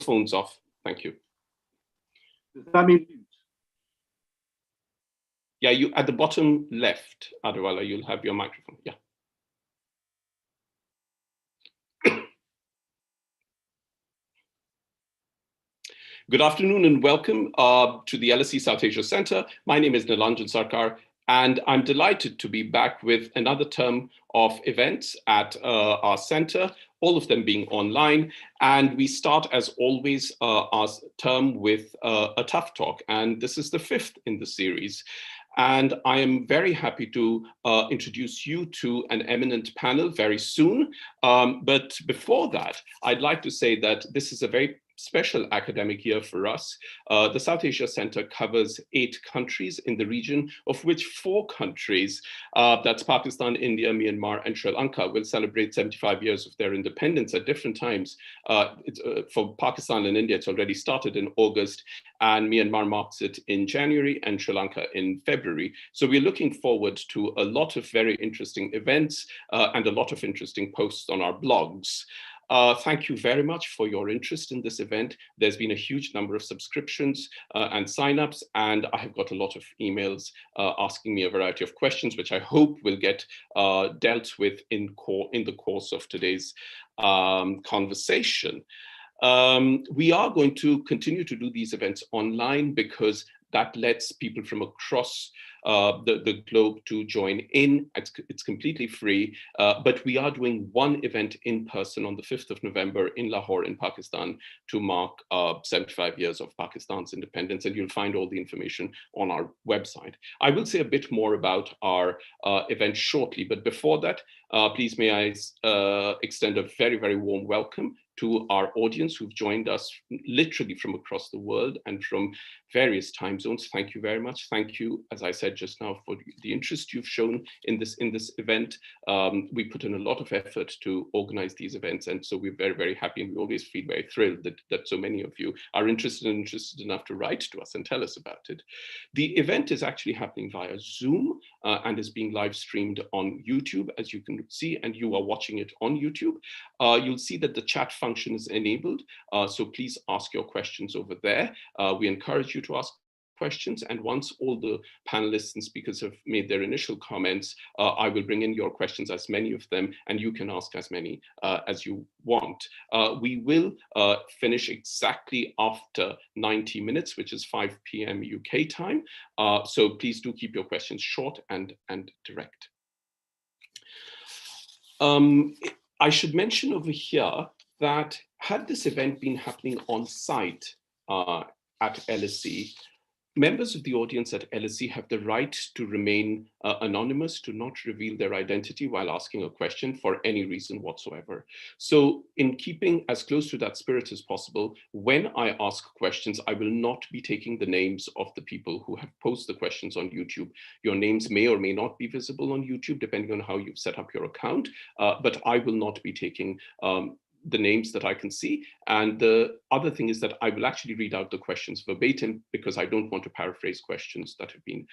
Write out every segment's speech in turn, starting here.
Phones off. Thank you. Does that mean mute? Yeah, you at the bottom left, Adewale, you'll have your microphone. Yeah. Good afternoon and welcome to the LSE South Asia Center. My name is Nilanjan Sarkar, and I'm delighted to be back with another term of events at our center, all of them being online. And we start, as always, our term with a tough talk. And this is the fifth in the series. And I am very happy to introduce you to an eminent panel very soon. But before that, I'd like to say that this is a very special academic year for us. The South Asia Center covers 8 countries in the region, of which 4 countries, that's Pakistan, India, Myanmar, and Sri Lanka, will celebrate 75 years of their independence at different times. For Pakistan and India, it's already started in August, and Myanmar marks it in January, and Sri Lanka in February. So we're looking forward to a lot of very interesting events and a lot of interesting posts on our blogs. Thank you very much for your interest in this event. There's been a huge number of subscriptions and signups, and I have got a lot of emails asking me a variety of questions, which I hope will get dealt with in the course of today's conversation. We are going to continue to do these events online because that lets people from across the globe to join in. It's completely free, but we are doing one event in person on the 5th of November in Lahore in Pakistan to mark 75 years of Pakistan's independence, and you'll find all the information on our website. I will say a bit more about our event shortly, but before that, please may I extend a very, very warm welcome to our audience who've joined us literally from across the world and from various time zones. Thank you very much. Thank you, as I said just now, for the interest you've shown in this event. We put in a lot of effort to organize these events, and so we're very, very happy, and we always feel very thrilled that so many of you are interested enough to write to us and tell us about it. The event is actually happening via Zoom and is being live streamed on YouTube, as you can see, and you are watching it on YouTube. You'll see that the chat function is enabled, so please ask your questions over there. We encourage you to ask questions, and once all the panelists and speakers have made their initial comments, I will bring in your questions, as many of them, and you can ask as many as you want. We will finish exactly after 90 minutes, which is 5 p.m. UK time, so please do keep your questions short and direct. I should mention over here that had this event been happening on site at LSE, members of the audience at LSE have the right to remain anonymous, to not reveal their identity while asking a question for any reason whatsoever. So in keeping as close to that spirit as possible, when I ask questions, I will not be taking the names of the people who have posed the questions on YouTube. Your names may or may not be visible on YouTube, depending on how you've set up your account, but I will not be taking the names that I can see. And the other thing is that I will actually read out the questions verbatim because I don't want to paraphrase questions that have been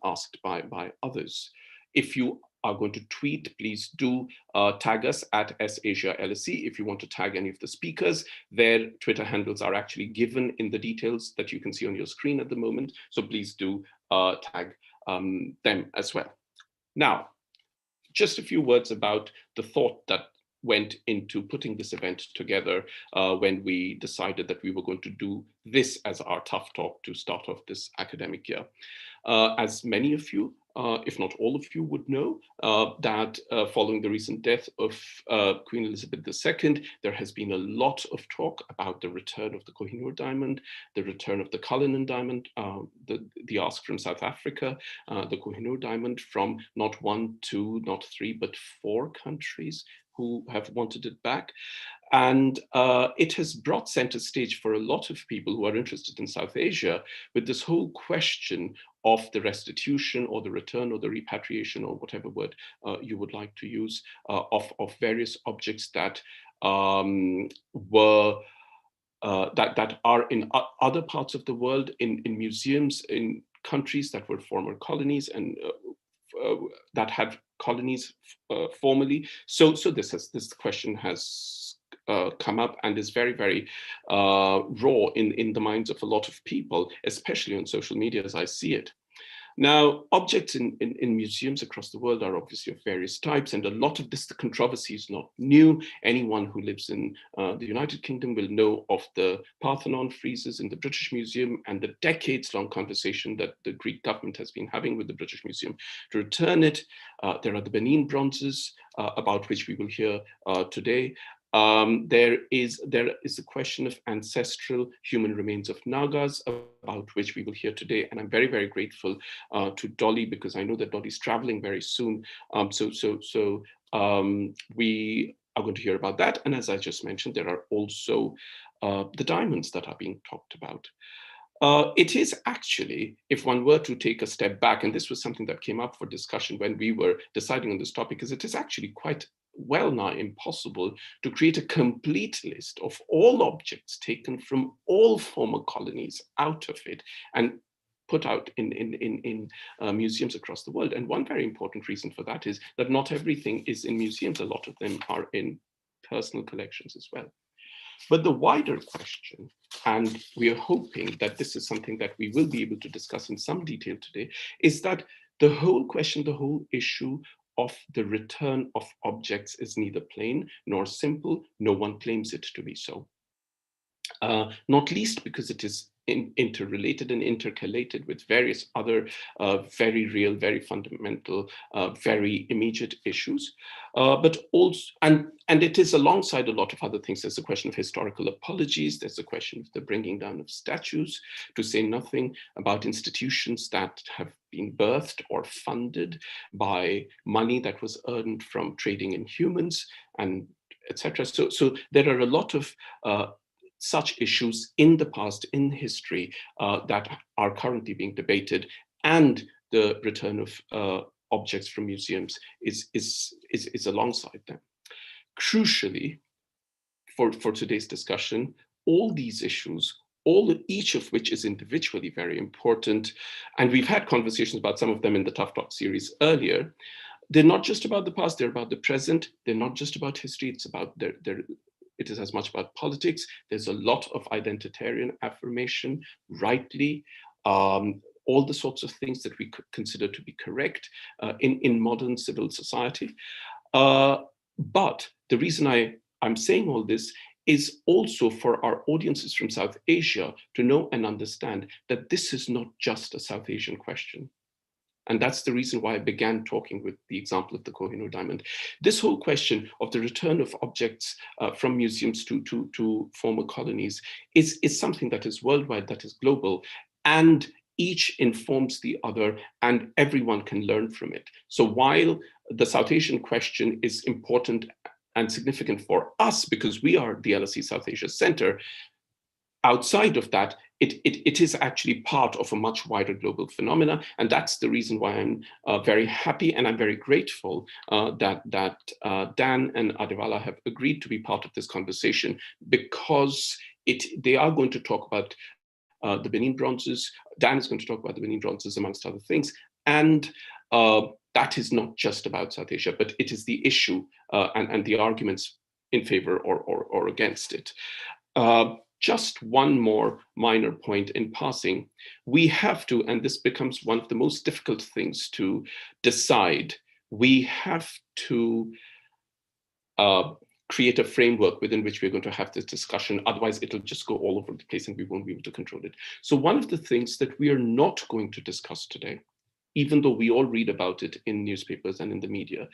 asked by others. If you are going to tweet, please do tag us at SAsiaLSE. If you want to tag any of the speakers, their Twitter handles are actually given in the details that you can see on your screen at the moment. So please do tag them as well. Now, just a few words about the thought that went into putting this event together when we decided that we were going to do this as our tough talk to start off this academic year. As many of you, if not all of you, would know, that following the recent death of Queen Elizabeth II, there has been a lot of talk about the return of the Kohinoor diamond, the return of the Cullinan diamond, the ask from South Africa, the Kohinoor diamond from not 1, 2, not 3, but 4 countries who have wanted it back. And it has brought center stage for a lot of people who are interested in South Asia with this whole question of the restitution or the return or the repatriation or whatever word you would like to use of various objects that that are in other parts of the world, in museums, in countries that were former colonies and that had colonies formerly. So this question has come up and is very, very raw in the minds of a lot of people, especially on social media as I see it. Now, objects in museums across the world are obviously of various types, and a lot of this, the controversy is not new. Anyone who lives in the United Kingdom will know of the Parthenon friezes in the British Museum and the decades-long conversation that the Greek government has been having with the British Museum to return it. There are the Benin bronzes, about which we will hear today. There is a question of ancestral human remains of Nagas, about which we will hear today. And I'm very, very grateful to Dolly, because I know that Dolly's traveling very soon. We are going to hear about that. And as I just mentioned, there are also the diamonds that are being talked about. It is actually, if one were to take a step back, and this was something that came up for discussion when we were deciding on this topic, is it is actually quite well nigh impossible to create a complete list of all objects taken from all former colonies out of it and put out in museums across the world. And one very important reason for that is that not everything is in museums. A lot of them are in personal collections as well. But the wider question, and we are hoping that this is something that we will be able to discuss in some detail today, is that the whole question, the whole issue of the return of objects is neither plain nor simple. No one claims it to be so. Not least because it is interrelated and intercalated with various other very real, very fundamental, very immediate issues, but also, and it is alongside a lot of other things. There's a question of historical apologies. There's a question of the bringing down of statues, to say nothing about institutions that have been birthed or funded by money that was earned from trading in humans, and etc. So there are a lot of such issues in the past, in history, that are currently being debated, and the return of objects from museums is alongside them. Crucially, for today's discussion, all these issues, each of which is individually very important, and we've had conversations about some of them in the Tough Talk series earlier. They're not just about the past, they're about the present. They're not just about history, it's about it is as much about politics. There's a lot of identitarian affirmation, rightly, all the sorts of things that we could consider to be correct in modern civil society. But the reason I'm saying all this is also for our audiences from South Asia to know and understand that this is not just a South Asian question. And that's the reason why I began talking with the example of the Kohinoor diamond. This whole question of the return of objects from museums to former colonies is something that is worldwide, that is global, and each informs the other, and everyone can learn from it. So while the South Asian question is important and significant for us because we are the LSE South Asia Center, outside of that, it is actually part of a much wider global phenomena. And that's the reason why I'm very happy and I'm very grateful that Dan and Adewale have agreed to be part of this conversation, because they are going to talk about the Benin bronzes. Dan is going to talk about the Benin bronzes, amongst other things. And that is not just about South Asia, but it is the issue and the arguments in favor or against it. Just one more minor point in passing. We have to, and this becomes one of the most difficult things to decide, we have to create a framework within which we're going to have this discussion. Otherwise, it'll just go all over the place and we won't be able to control it. So one of the things that we are not going to discuss today, even though we all read about it in newspapers and in the media,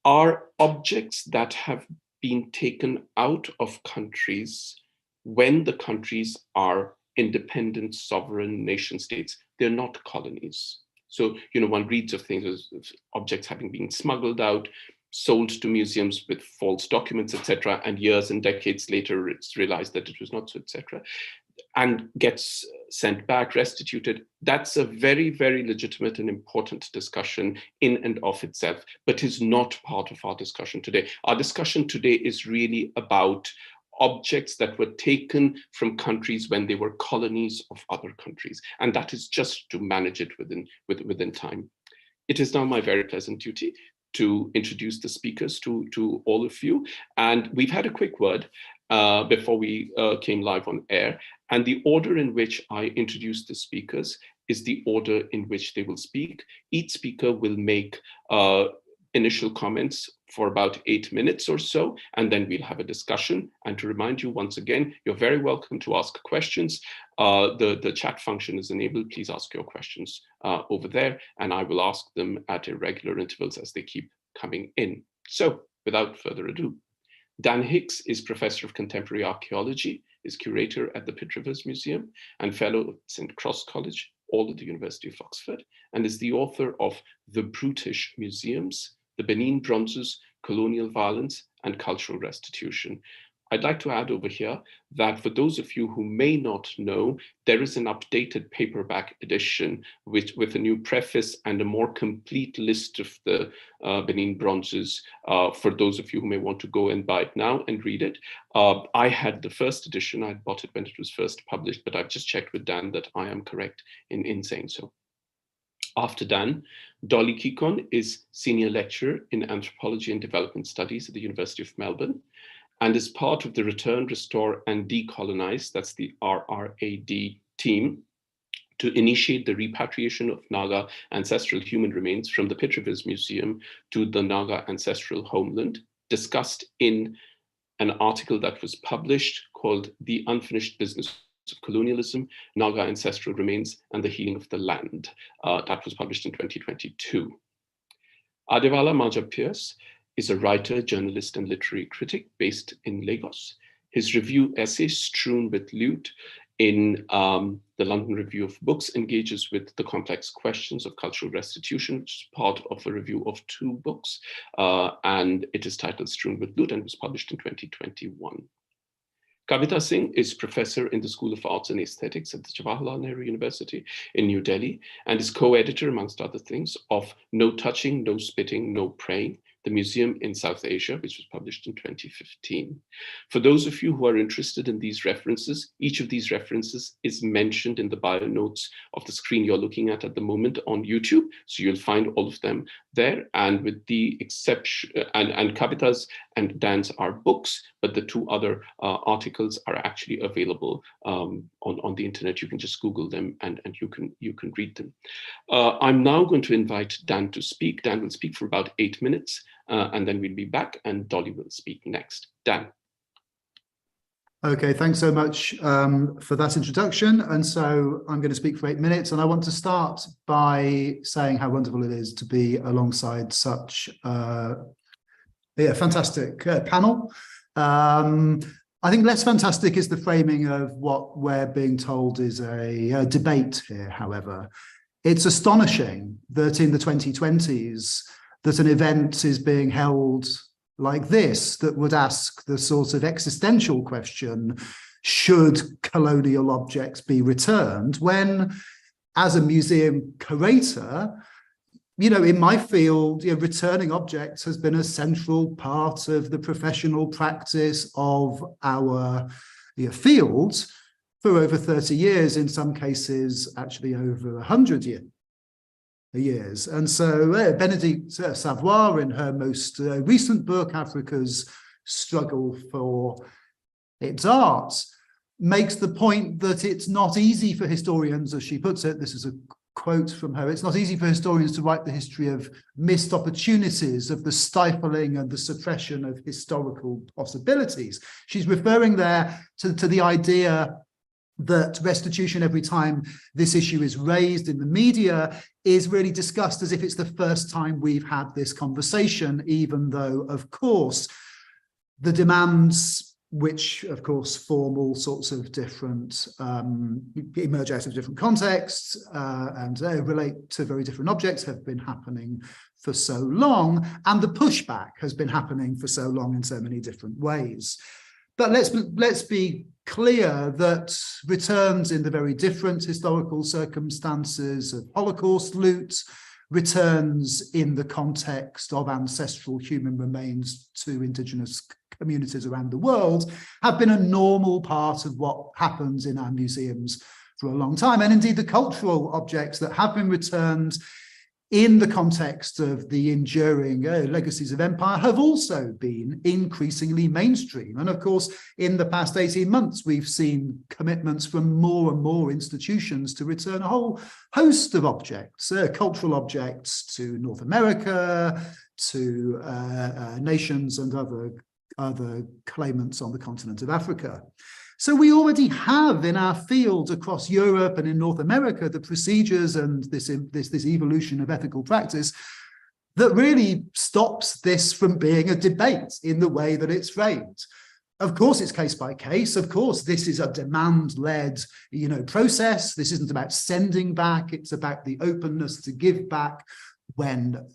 are objects that have been taken out of countries when the countries are independent, sovereign nation states. They're not colonies. So, one reads of things as objects having been smuggled out, sold to museums with false documents, etc., and years and decades later, it's realized that it was not so, etc., and gets sent back, restituted. That's a very, very legitimate and important discussion in and of itself, but is not part of our discussion today. Our discussion today is really about objects that were taken from countries when they were colonies of other countries. And that is just to manage it within time. It is now my very pleasant duty to introduce the speakers to all of you. And we've had a quick word before we came live on air. And the order in which I introduce the speakers is the order in which they will speak. Each speaker will make initial comments for about 8 minutes or so, and then we'll have a discussion. And to remind you once again, you're very welcome to ask questions. The chat function is enabled. Please ask your questions over there, and I will ask them at irregular intervals as they keep coming in. So without further ado, Dan Hicks is Professor of Contemporary Archaeology, is Curator at the Pitt Rivers Museum, and Fellow at St. Cross College, all at the University of Oxford, and is the author of The Brutish Museums, the Benin Bronzes, Colonial Violence, and Cultural Restitution. I'd like to add over here that for those of you who may not know, there is an updated paperback edition with a new preface and a more complete list of the Benin Bronzes for those of you who may want to go and buy it now and read it. I had the first edition. I bought it when it was first published, but I've just checked with Dan that I am correct in saying so. After Dan, Dolly Kikon is Senior Lecturer in Anthropology and Development Studies at the University of Melbourne, and is part of the Return, Restore, and Decolonize, that's the RRaD team, to initiate the repatriation of Naga ancestral human remains from the Pitt Rivers Museum to the Naga ancestral homeland, discussed in an article that was published called The Unfinished Business of Colonialism, Naga Ancestral Remains, and the Healing of the Land. That was published in 2022. Adewale Maja-Pierce is a writer, journalist, and literary critic based in Lagos. His review essay, Strewn with Loot, in the London Review of Books, engages with the complex questions of cultural restitution, which is part of a review of 2 books, and it is titled Strewn with Loot and was published in 2021. Kavita Singh is professor in the School of Arts and Aesthetics at the Jawaharlal Nehru University in New Delhi, and is co-editor, amongst other things, of No Touching, No Spitting, No Praying, the Museum in South Asia, which was published in 2015. For those of you who are interested in these references, each of these references is mentioned in the bio notes of the screen you're looking at the moment on YouTube. So you'll find all of them there. And with the exception, and Kavita's and Dan's are books, but the 2 other articles are actually available on the internet. You can just Google them and you can read them. I'm now going to invite Dan to speak. Dan will speak for about 8 minutes. And then we'll be back and Dolly will speak next. Dan. Okay, thanks so much for that introduction. And so I'm going to speak for 8 minutes, and I want to start by saying how wonderful it is to be alongside such a fantastic panel. I think less fantastic is the framing of what we're being told is a debate here, however. It's astonishing that in the 2020s, that an event is being held like this that would ask the sort of existential question, should colonial objects be returned? When, as a museum curator, you know, in my field, returning objects has been a central part of the professional practice of our field for over 30 years, in some cases, actually over 100 years. And so Bénédicte Savoy, in her most recent book, Africa's Struggle for Its Art, makes the point that it's not easy for historians, as she puts it, this is a quote from her, it's not easy for historians to write the history of missed opportunities, of the stifling and the suppression of historical possibilities. She's referring there to the idea that restitution, every time this issue is raised in the media, is really discussed as if it's the first time we've had this conversation, even though, of course, the demands, which, of course, form all sorts of different, emerge out of different contexts and relate to very different objects, have been happening for so long, and the pushback has been happening for so long in so many different ways. But let's be clear that returns in the very different historical circumstances of Holocaust loot, returns in the context of ancestral human remains to indigenous communities around the world, have been a normal part of what happens in our museums for a long time. And indeed, the cultural objects that have been returned in the context of the enduring legacies of empire, have also been increasingly mainstream. And of course, in the past 18 months, we've seen commitments from more and more institutions to return a whole host of objects, cultural objects, to North America, to nations and other claimants on the continent of Africa. So we already have in our field across Europe and in North America the procedures and this evolution of ethical practice that really stops this from being a debate in the way that it's framed. Of course, it's case by case. Of course, this is a demand-led, process. This isn't about sending back. It's about the openness to give back when,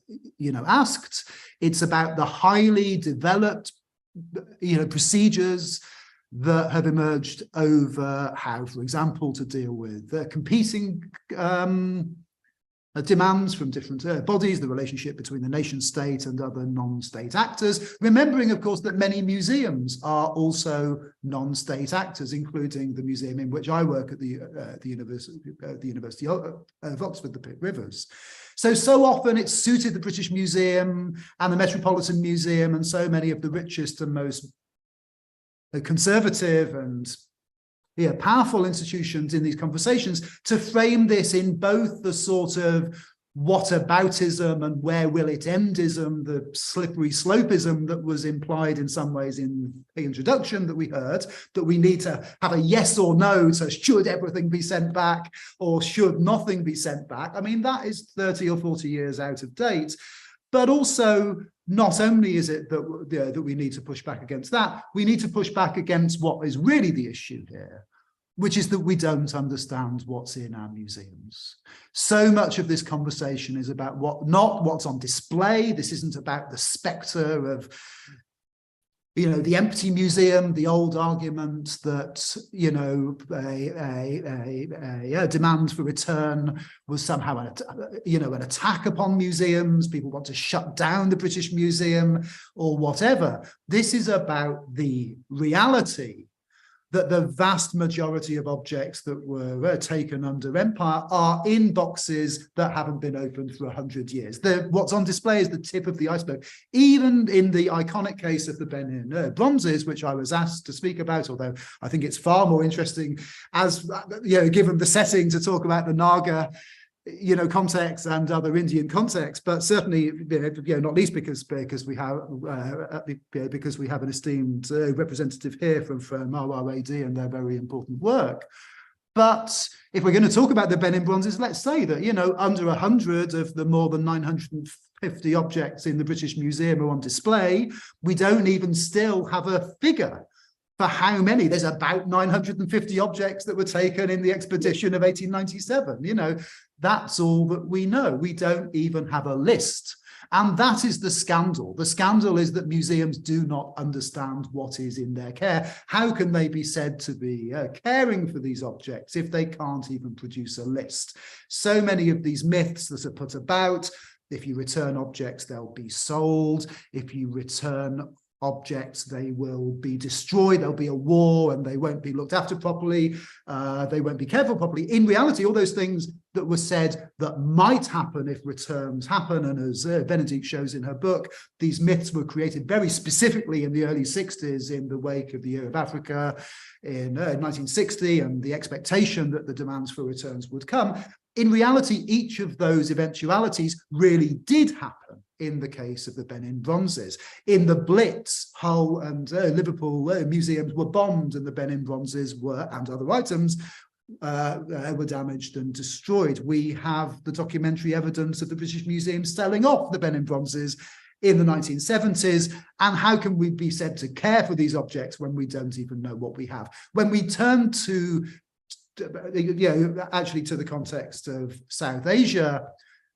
asked. It's about the highly developed, procedures that have emerged over how, for example, to deal with competing demands from different bodies, the relationship between the nation state and other non-state actors, remembering, of course, that many museums are also non-state actors, including the museum in which I work at the University of Oxford, the Pitt Rivers. So often it's suited the British Museum and the Metropolitan Museum and so many of the richest and most conservative and powerful institutions in these conversations to frame this in both the sort of whataboutism and where will it endism, the slippery slopeism that was implied in some ways in the introduction that we heard, that we need to have a yes or no to should everything be sent back or should nothing be sent back. I mean, that is 30 or 40 years out of date, but also not only is it that we need to push back against that, we need to push back against what is really the issue here, which is that we don't understand what's in our museums. So much of this conversation is about what's on display. This isn't about the spectre of, the empty museum, the old argument that, a demand for return was somehow an attack upon museums. People want to shut down the British Museum or whatever. This is about the reality that the vast majority of objects that were taken under empire are in boxes that haven't been opened for 100 years. What's on display is the tip of the iceberg. Even in the iconic case of the Benin bronzes, which I was asked to speak about, although I think it's far more interesting as, given the setting, to talk about the Naga context and other Indian contexts, but certainly, not least because we have an esteemed representative here from RRaD and their very important work. But if we're going to talk about the Benin bronzes, let's say that under 100 of the more than 950 objects in the British Museum are on display. We don't even still have a figure for how many. There's about 950 objects that were taken in the expedition of 1897. That's all that we know. We don't even have a list. And that is the scandal. The scandal is that museums do not understand what is in their care. How can they be said to be caring for these objects if they can't even produce a list? So many of these myths that are put about: if you return objects, they'll be sold. If you return objects, they will be destroyed, there'll be a war, and they won't be looked after properly, they won't be cared for properly. In reality, all those things that were said that might happen if returns happen, and as Benedict shows in her book, these myths were created very specifically in the early 60s in the wake of the Year of Africa in 1960, and the expectation that the demands for returns would come. In reality, each of those eventualities really did happen in the case of the Benin bronzes. In the Blitz, Hull and Liverpool museums were bombed, and the Benin bronzes were, and other items, were damaged and destroyed. We have the documentary evidence of the British Museum selling off the Benin bronzes in the 1970s. And how can we be said to care for these objects when we don't even know what we have? When we turn to actually to the context of South Asia,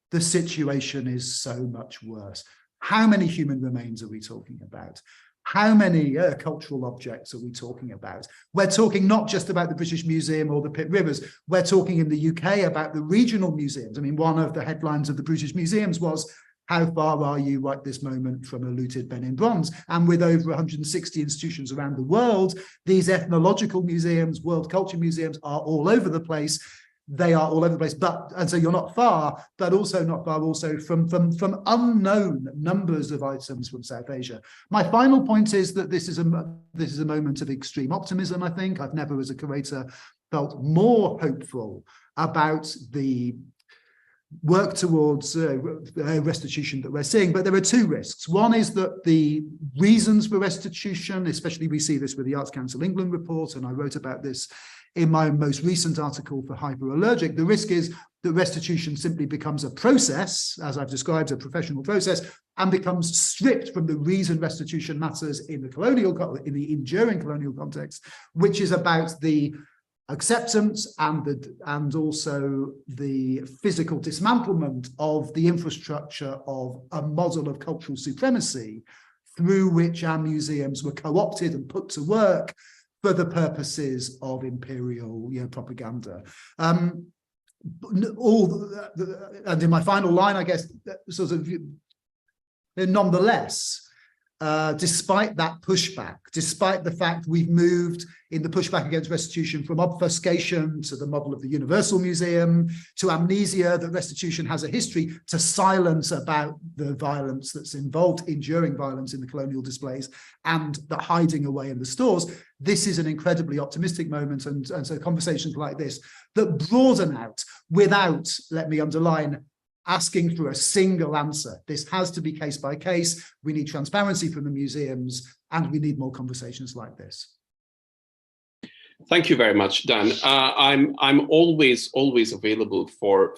the situation is so much worse. How many human remains are we talking about? How many cultural objects are we talking about? We're talking not just about the British Museum or the Pitt Rivers. We're talking in the UK about the regional museums. I mean, one of the headlines of the British Museums was, how far are you right this moment from a looted Benin bronze? And with over 160 institutions around the world, these ethnological museums, world culture museums are all over the place. they are all over the place. And so you're not far, but also not far also from unknown numbers of items from South Asia. My final point is that this is a moment of extreme optimism, I think. I've never, as a curator, felt more hopeful about the work towards restitution that we're seeing. But there are two risks. One is that the reasons for restitution, especially we see this with the Arts Council England report, and I wrote about this in my most recent article for Hyperallergic, the risk is that restitution simply becomes a process, as I've described, a professional process, and becomes stripped from the reason restitution matters in the enduring colonial context, which is about the acceptance and also the physical dismantlement of the infrastructure of a model of cultural supremacy through which our museums were co-opted and put to work for the purposes of imperial propaganda. And in my final line, I guess, sort of, nonetheless, despite that pushback, despite the fact we've moved in the pushback against restitution from obfuscation to the model of the Universal Museum, to amnesia that restitution has a history, to silence about the violence that's involved, enduring violence in the colonial displays, and the hiding away in the stores, this is an incredibly optimistic moment. And so conversations like this that broaden out without, let me underline, asking for a single answer. This has to be case by case. We need transparency from the museums, and we need more conversations like this. Thank you very much, Dan. I'm always available for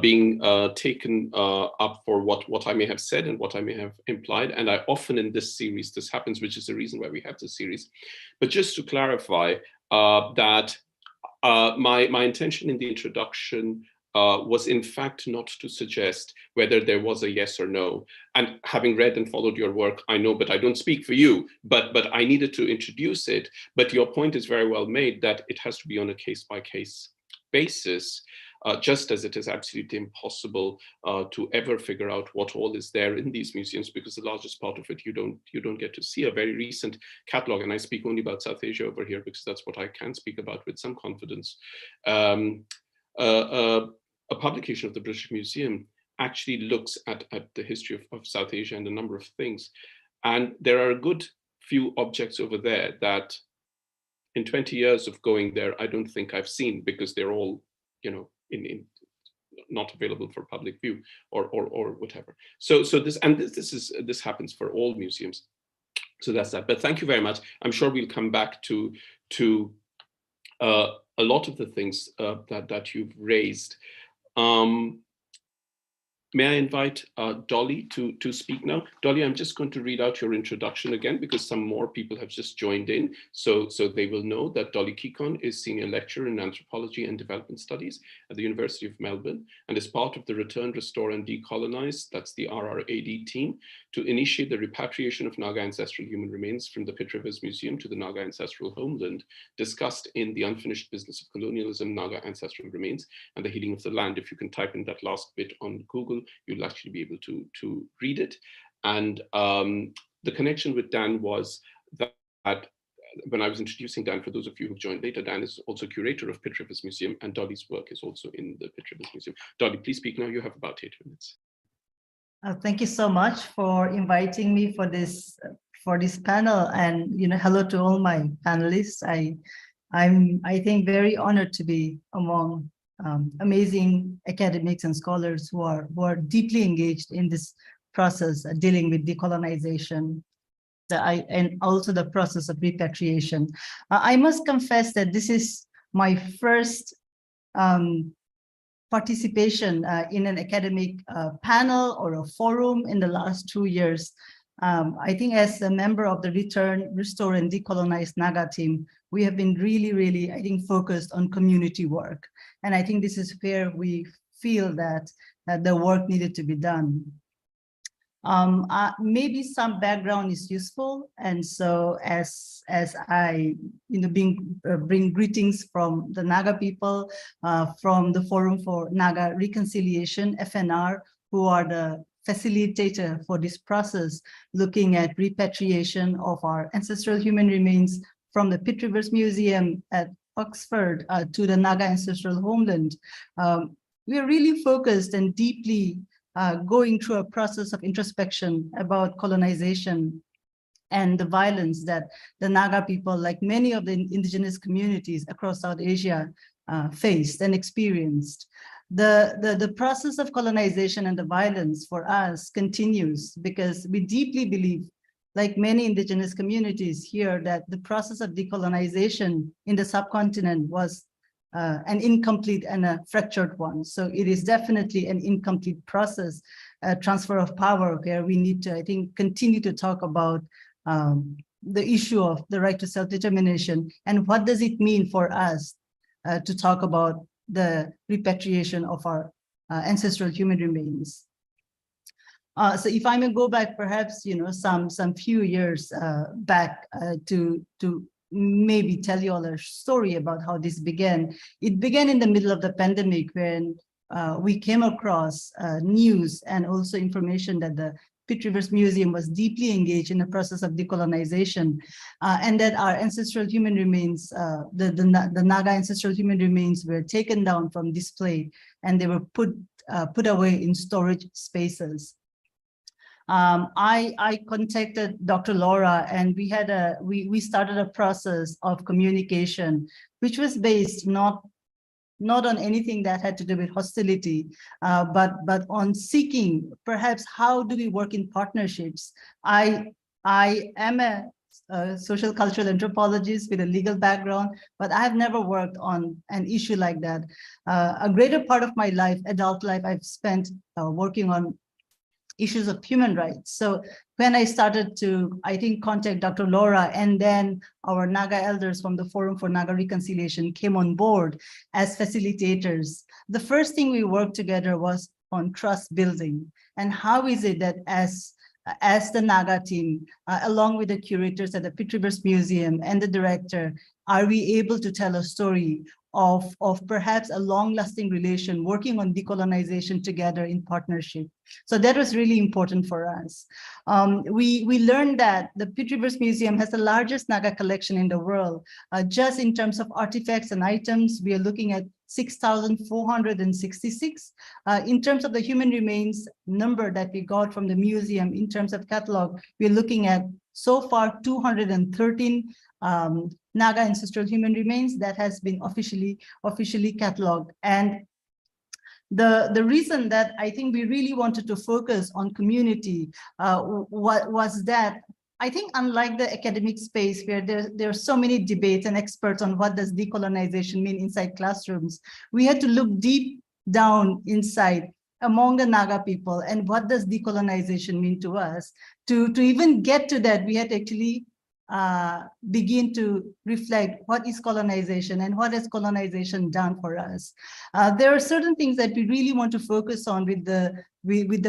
being taken up for what I may have said and what I may have implied. And I often in this series, this happens, which is the reason why we have this series. But just to clarify that my intention in the introduction was in fact not to suggest whether there was a yes or no. And having read and followed your work, I know, but I don't speak for you, but I needed to introduce it. But your point is very well made that it has to be on a case-by-case basis, just as it is absolutely impossible to ever figure out what all is there in these museums, because the largest part of it you don't get to see. A very recent catalog, and I speak only about South Asia over here because that's what I can speak about with some confidence. A publication of the British Museum actually looks at the history of South Asia and a number of things. And there are a good few objects over there that in 20 years of going there, I don't think I've seen, because they're all, not available for public view or whatever. So this happens for all museums. So that's that. But thank you very much. I'm sure we'll come back to a lot of the things that you've raised. May I invite Dolly to speak now? Dolly, I'm just going to read out your introduction again, because some more people have just joined in. So they will know that Dolly Kikon is Senior Lecturer in Anthropology and Development Studies at the University of Melbourne, and is part of the Return, Restore and Decolonise, that's the RRaD team, to initiate the repatriation of Naga Ancestral Human Remains from the Pitt Rivers Museum to the Naga Ancestral Homeland, discussed in the Unfinished Business of Colonialism, Naga Ancestral Remains, and the Healing of the Land. If you can type in that last bit on Google, you'll actually be able to read it. And the connection with Dan was that when I was introducing Dan, for those of you who've joined later, Dan is also curator of Pitt Rivers Museum, and Dolly's work is also in the Pitt Rivers Museum. Dolly, please speak now. You have about 8 minutes. Thank you so much for inviting me for this panel, and hello to all my panelists. I'm I think very honored to be among amazing academics and scholars who are deeply engaged in this process, dealing with decolonization, and also the process of repatriation. I must confess that this is my first participation in an academic panel or a forum in the last 2 years. I think as a member of the Return, Restore and Decolonise Naga team, we have been really, I think, focused on community work. And I think this is where we feel that the work needed to be done. Maybe some background is useful. And so as I bring greetings from the Naga people, from the Forum for Naga Reconciliation, FNR, who are the facilitator for this process, looking at repatriation of our ancestral human remains from the Pitt Rivers Museum Oxford to the Naga ancestral homeland, we are really focused and deeply going through a process of introspection about colonization and the violence that the Naga people, like many of the indigenous communities across South Asia, faced and experienced. The process of colonization and the violence for us continues because we deeply believe, like many indigenous communities here, that the process of decolonization in the subcontinent was an incomplete and a fractured one. So it is definitely an incomplete process, transfer of power, where we need to, I think, continue to talk about the issue of the right to self-determination and what does it mean for us to talk about the repatriation of our ancestral human remains. So if I may go back, perhaps, you know, some few years back to maybe tell you all a story about how this began. It began in the middle of the pandemic when we came across news and also information that the Pitt Rivers Museum was deeply engaged in the process of decolonization, and that our ancestral human remains, the Naga ancestral human remains, were taken down from display and they were put away in storage spaces. I contacted Dr. Laura, and we started a process of communication, which was based not on anything that had to do with hostility, but on seeking perhaps how do we work in partnerships. I am a social cultural anthropologist with a legal background, but I have never worked on an issue like that. A greater part of my life, adult life, I've spent working on issues of human rights. So when I started to, I think, contact Dr. Laura, and then our Naga elders from the Forum for Naga Reconciliation came on board as facilitators, the first thing we worked together was on trust building. And how is it that as the Naga team, along with the curators at the Pitt Rivers Museum and the director, are we able to tell a story of perhaps a long-lasting relation, working on decolonization together in partnership? So that was really important for us. We learned that the Pitt Rivers Museum has the largest Naga collection in the world. Just in terms of artifacts and items, we are looking at 6,466. In terms of the human remains number that we got from the museum, in terms of catalog, we're looking at so far 213 Naga ancestral human remains that has been officially cataloged. And the reason that I think we really wanted to focus on community was that I think, unlike the academic space where there are so many debates and experts on what does decolonization mean inside classrooms, we had to look deep down inside among the Naga people and what does decolonization mean to us. To even get to that, we had to actually begin to reflect what is colonization and what has colonization done for us. There are certain things that we really want to focus on with the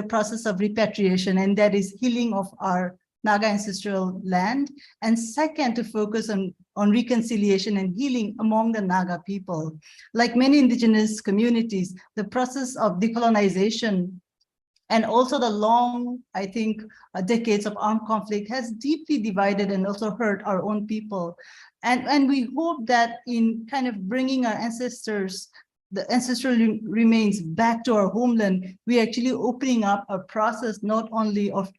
process of repatriation, and that is healing of our Naga ancestral land, and second, to focus on reconciliation and healing among the Naga people. Like many indigenous communities, the process of decolonization and also the long, I think, decades of armed conflict has deeply divided and also hurt our own people. And we hope that in kind of bringing our ancestors, the ancestral remains back to our homeland, we're actually opening up a process not only of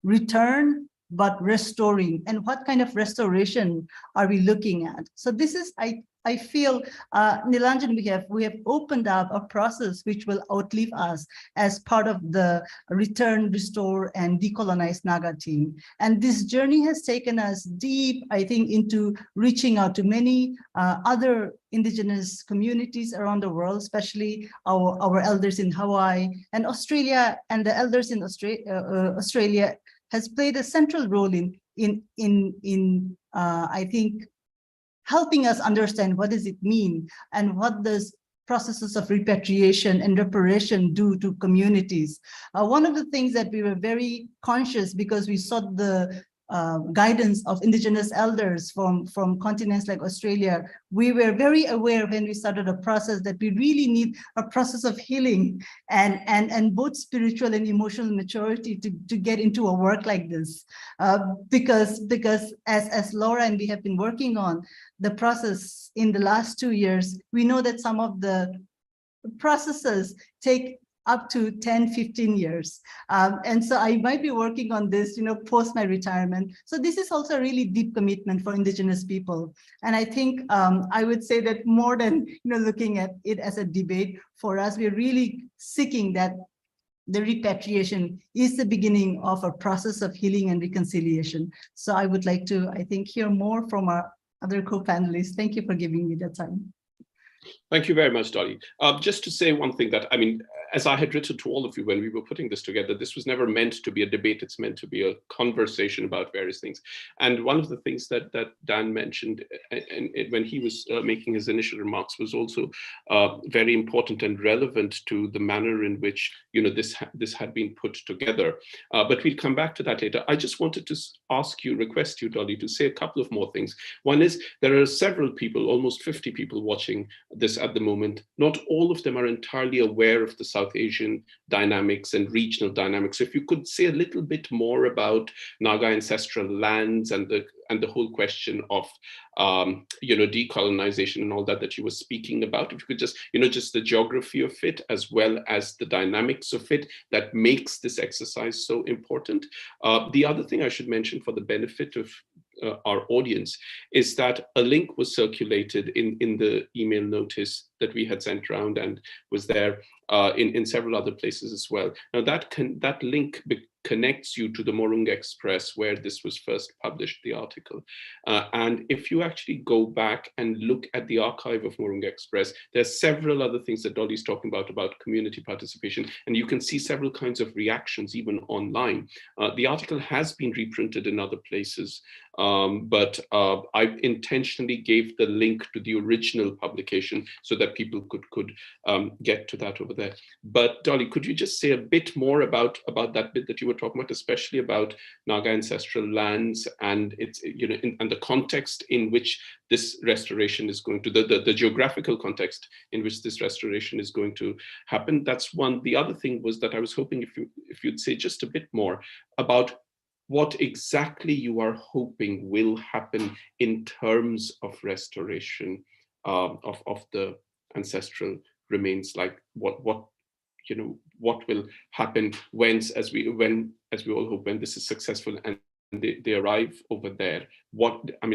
return, but restoring. And what kind of restoration are we looking at? So this is, I feel, Nilanjan, we have opened up a process which will outlive us as part of the Return, Restore, and Decolonize Naga team. And this journey has taken us deep, I think, into reaching out to many other indigenous communities around the world, especially our elders in Hawaii and Australia, and the elders in Australia has played a central role in I think, helping us understand what does it mean and what does processes of repatriation and reparation do to communities. One of the things that we were very conscious, because we saw the guidance of indigenous elders from continents like Australia, we were very aware when we started a process that we really need a process of healing and both spiritual and emotional maturity to get into a work like this. Because as Laura and we have been working on the process in the last 2 years, we know that some of the processes take up to 10, 15 years. And so I might be working on this, post my retirement. So this is also a really deep commitment for indigenous people. And I think I would say that more than, looking at it as a debate, for us, we're really seeking that the repatriation is the beginning of a process of healing and reconciliation. So I would like to, I think, hear more from our other co-panelists. Thank you for giving me the time. Thank you very much, Dolly. Just to say one thing that, as I had written to all of you when we were putting this together, this was never meant to be a debate. It's meant to be a conversation about various things. And one of the things that Dan mentioned when he was making his initial remarks was also very important and relevant to the manner in which this had been put together. But we'll come back to that later. I just wanted to request you, Dolly, to say a couple of more things. One is there are several people, almost 50 people watching this at the moment. Not all of them are entirely aware of the South Asian dynamics and regional dynamics. If you could say a little bit more about Naga ancestral lands and the whole question of decolonization and all that you were speaking about. If you could just just the geography of it as well as the dynamics of it that makes this exercise so important. The other thing I should mention for the benefit of our audience is that a link was circulated in the email notice that we had sent around and was there in several other places as well. Now that link connects you to the Morung Express where this was first published, the article. And if you actually go back and look at the archive of Morung Express, there's several other things that Dolly's talking about community participation, and you can see several kinds of reactions even online. The article has been reprinted in other places, but I intentionally gave the link to the original publication so that people could get to that over there. But Dolly, could you just say a bit more about that bit that you were talking about, especially about Naga ancestral lands and its and the context in which this restoration is going to the geographical context in which this restoration is going to happen? That's one. The other thing was that I was hoping if you'd say just a bit more about what exactly you are hoping will happen in terms of restoration of the ancestral remains, like what will happen as we all hope, when this is successful and they arrive over there.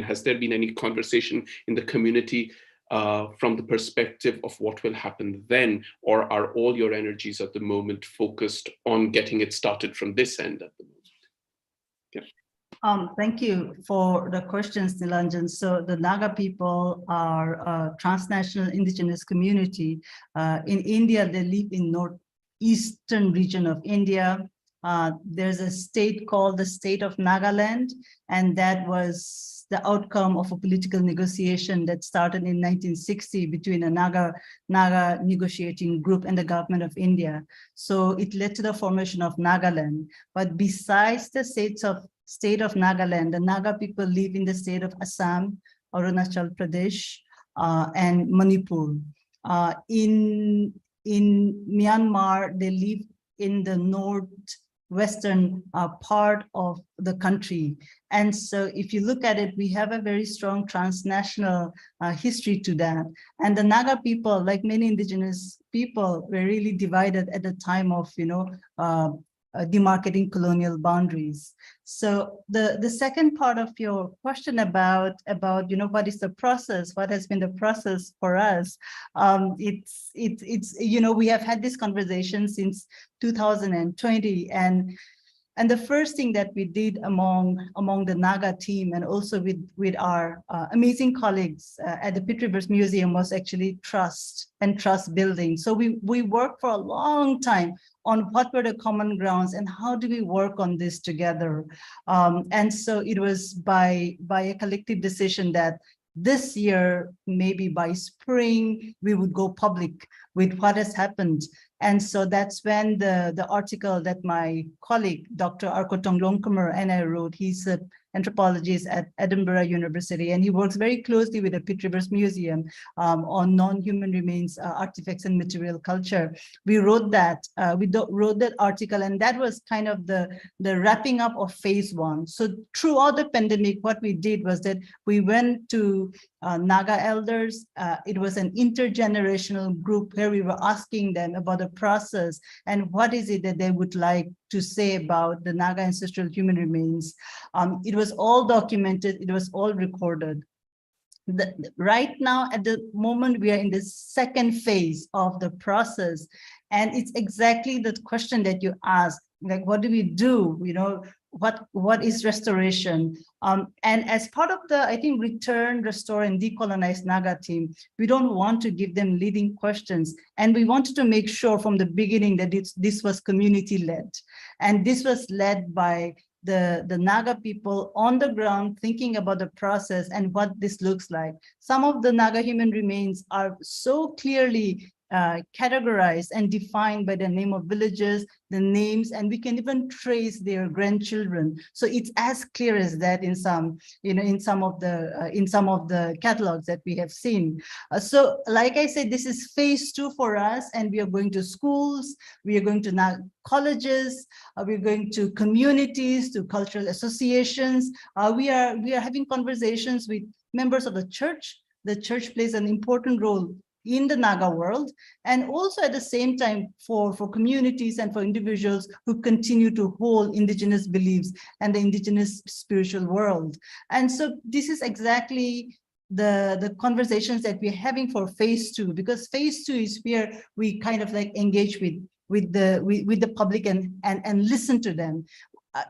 Has there been any conversation in the community from the perspective of what will happen then, or are all your energies at the moment focused on getting it started from this end at the moment? Yeah. Thank you for the questions, Nilanjan. So the Naga people are a transnational indigenous community. In India, they live in northeastern region of India. There's a state called the State of Nagaland, and that was the outcome of a political negotiation that started in 1960 between a Naga negotiating group and the government of India. So it led to the formation of Nagaland. But besides the state of Nagaland, the Naga people live in the state of Assam, Arunachal Pradesh, and Manipur. In Myanmar, they live in the northwestern part of the country. And so if you look at it, we have a very strong transnational history to that. And the Naga people, like many indigenous people, were really divided at the time of, demarcating colonial boundaries. So the second part of your question about what is the process, what has been the process for us, it's we have had this conversation since 2020, and the first thing that we did among the Naga team and also with our amazing colleagues at the Pitt Rivers Museum was actually trust and trust building. So we worked for a long time on what were the common grounds and how do we work on this together. And so it was by a collective decision that this year, maybe by spring, we would go public with what has happened. And so that's when the article that my colleague, Dr. Arkotong Longkamer, and I wrote. He's an anthropologist at Edinburgh University, and he works very closely with the Pitt Rivers Museum on non-human remains, artifacts, and material culture. We wrote that article, and that was kind of the wrapping up of phase 1. So throughout the pandemic, what we did was that we went to Naga elders. It was an intergenerational group where we were asking them about the process and what is it that they would like to say about the Naga ancestral human remains. It was all documented, it was all recorded. Right now, at the moment, we are in the second phase of the process. And it's exactly the question that you asked, like, what do we do? You know, what is restoration? And as part of the, I think, Return, Restore, and Decolonize Naga team, we don't want to give them leading questions. And we wanted to make sure from the beginning that this was community-led. And this was led by the Naga people on the ground thinking about the process and what this looks like. Some of the Naga human remains are so clearly categorized and defined by the name of villages, the names, and we can even trace their grandchildren. So it's as clear as that in some, in some of the catalogs that we have seen. So, like I said, this is phase 2 for us, and we are going to schools, we are going to colleges, we're going to communities, to cultural associations. We are having conversations with members of the church. The church plays an important role in the Naga world, and also at the same time for communities and for individuals who continue to hold indigenous beliefs and the indigenous spiritual world. And so this is exactly the conversations that we're having for phase 2, because phase 2 is where we kind of like engage with the public and listen to them.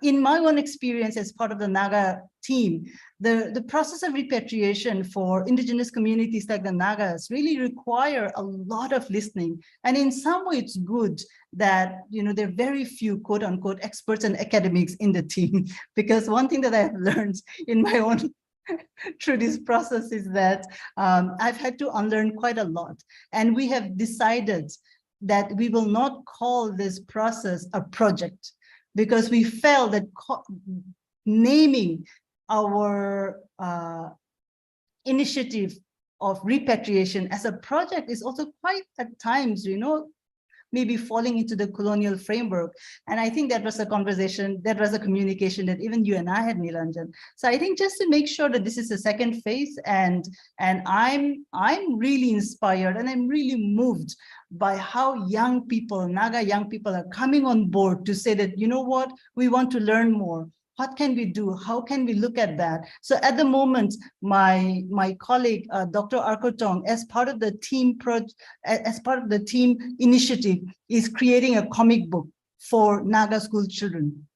In my own experience as part of the Naga team, the process of repatriation for indigenous communities like the Nagas really require a lot of listening. And in some way, it's good that there are very few quote unquote experts and academics in the team, because one thing that I've learned in my own through this process is that I've had to unlearn quite a lot. And we have decided that we will not call this process a project, because we felt that naming our initiative of repatriation as a project is also quite, at times, maybe falling into the colonial framework. And I think that was a conversation, that was a communication that even you and I had, Nilanjan. So I think just to make sure that this is the second phase, and I'm really inspired and I'm really moved by how young people, Naga young people, are coming on board to say that, what, we want to learn more. What can we do? How can we look at that? So at the moment, my colleague, Dr. Arkotong, as part of the team initiative, is creating a comic book for Naga school children,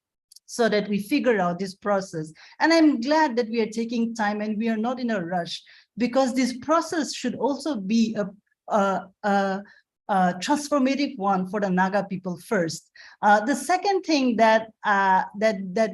so that we figure out this process. And I'm glad that we are taking time and we are not in a rush, because this process should also be a transformative one for the Naga people first. The second thing that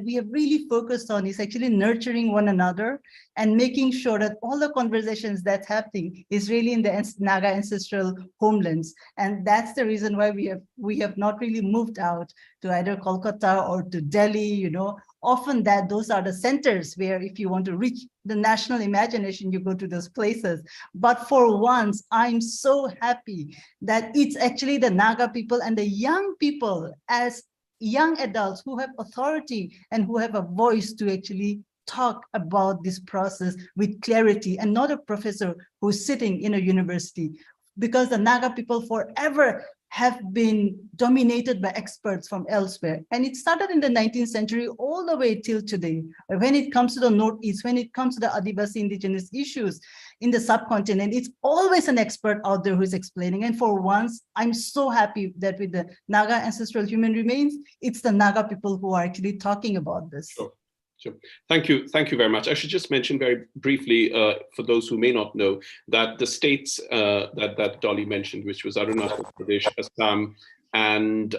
we have really focused on is actually nurturing one another and making sure that all the conversations that's happening is really in the Naga ancestral homelands. And that's the reason why we have not really moved out to either Kolkata or to Delhi. Often those are the centers where, if you want to reach the national imagination, you go to those places. But for once, I'm so happy that it's actually the Naga people and the young people, as young adults who have authority and who have a voice to actually talk about this process with clarity, and not a professor who's sitting in a university. Because the Naga people forever have been dominated by experts from elsewhere. And it started in the 19th century all the way till today. When it comes to the Northeast, when it comes to the Adivasi indigenous issues in the subcontinent, it's always an expert out there who's explaining. And for once, I'm so happy that with the Naga ancestral human remains, it's the Naga people who are actually talking about this. Sure. Sure. Thank you very much. I should just mention very briefly, for those who may not know, that the states that Dolly mentioned, which was Arunachal Pradesh, Assam, and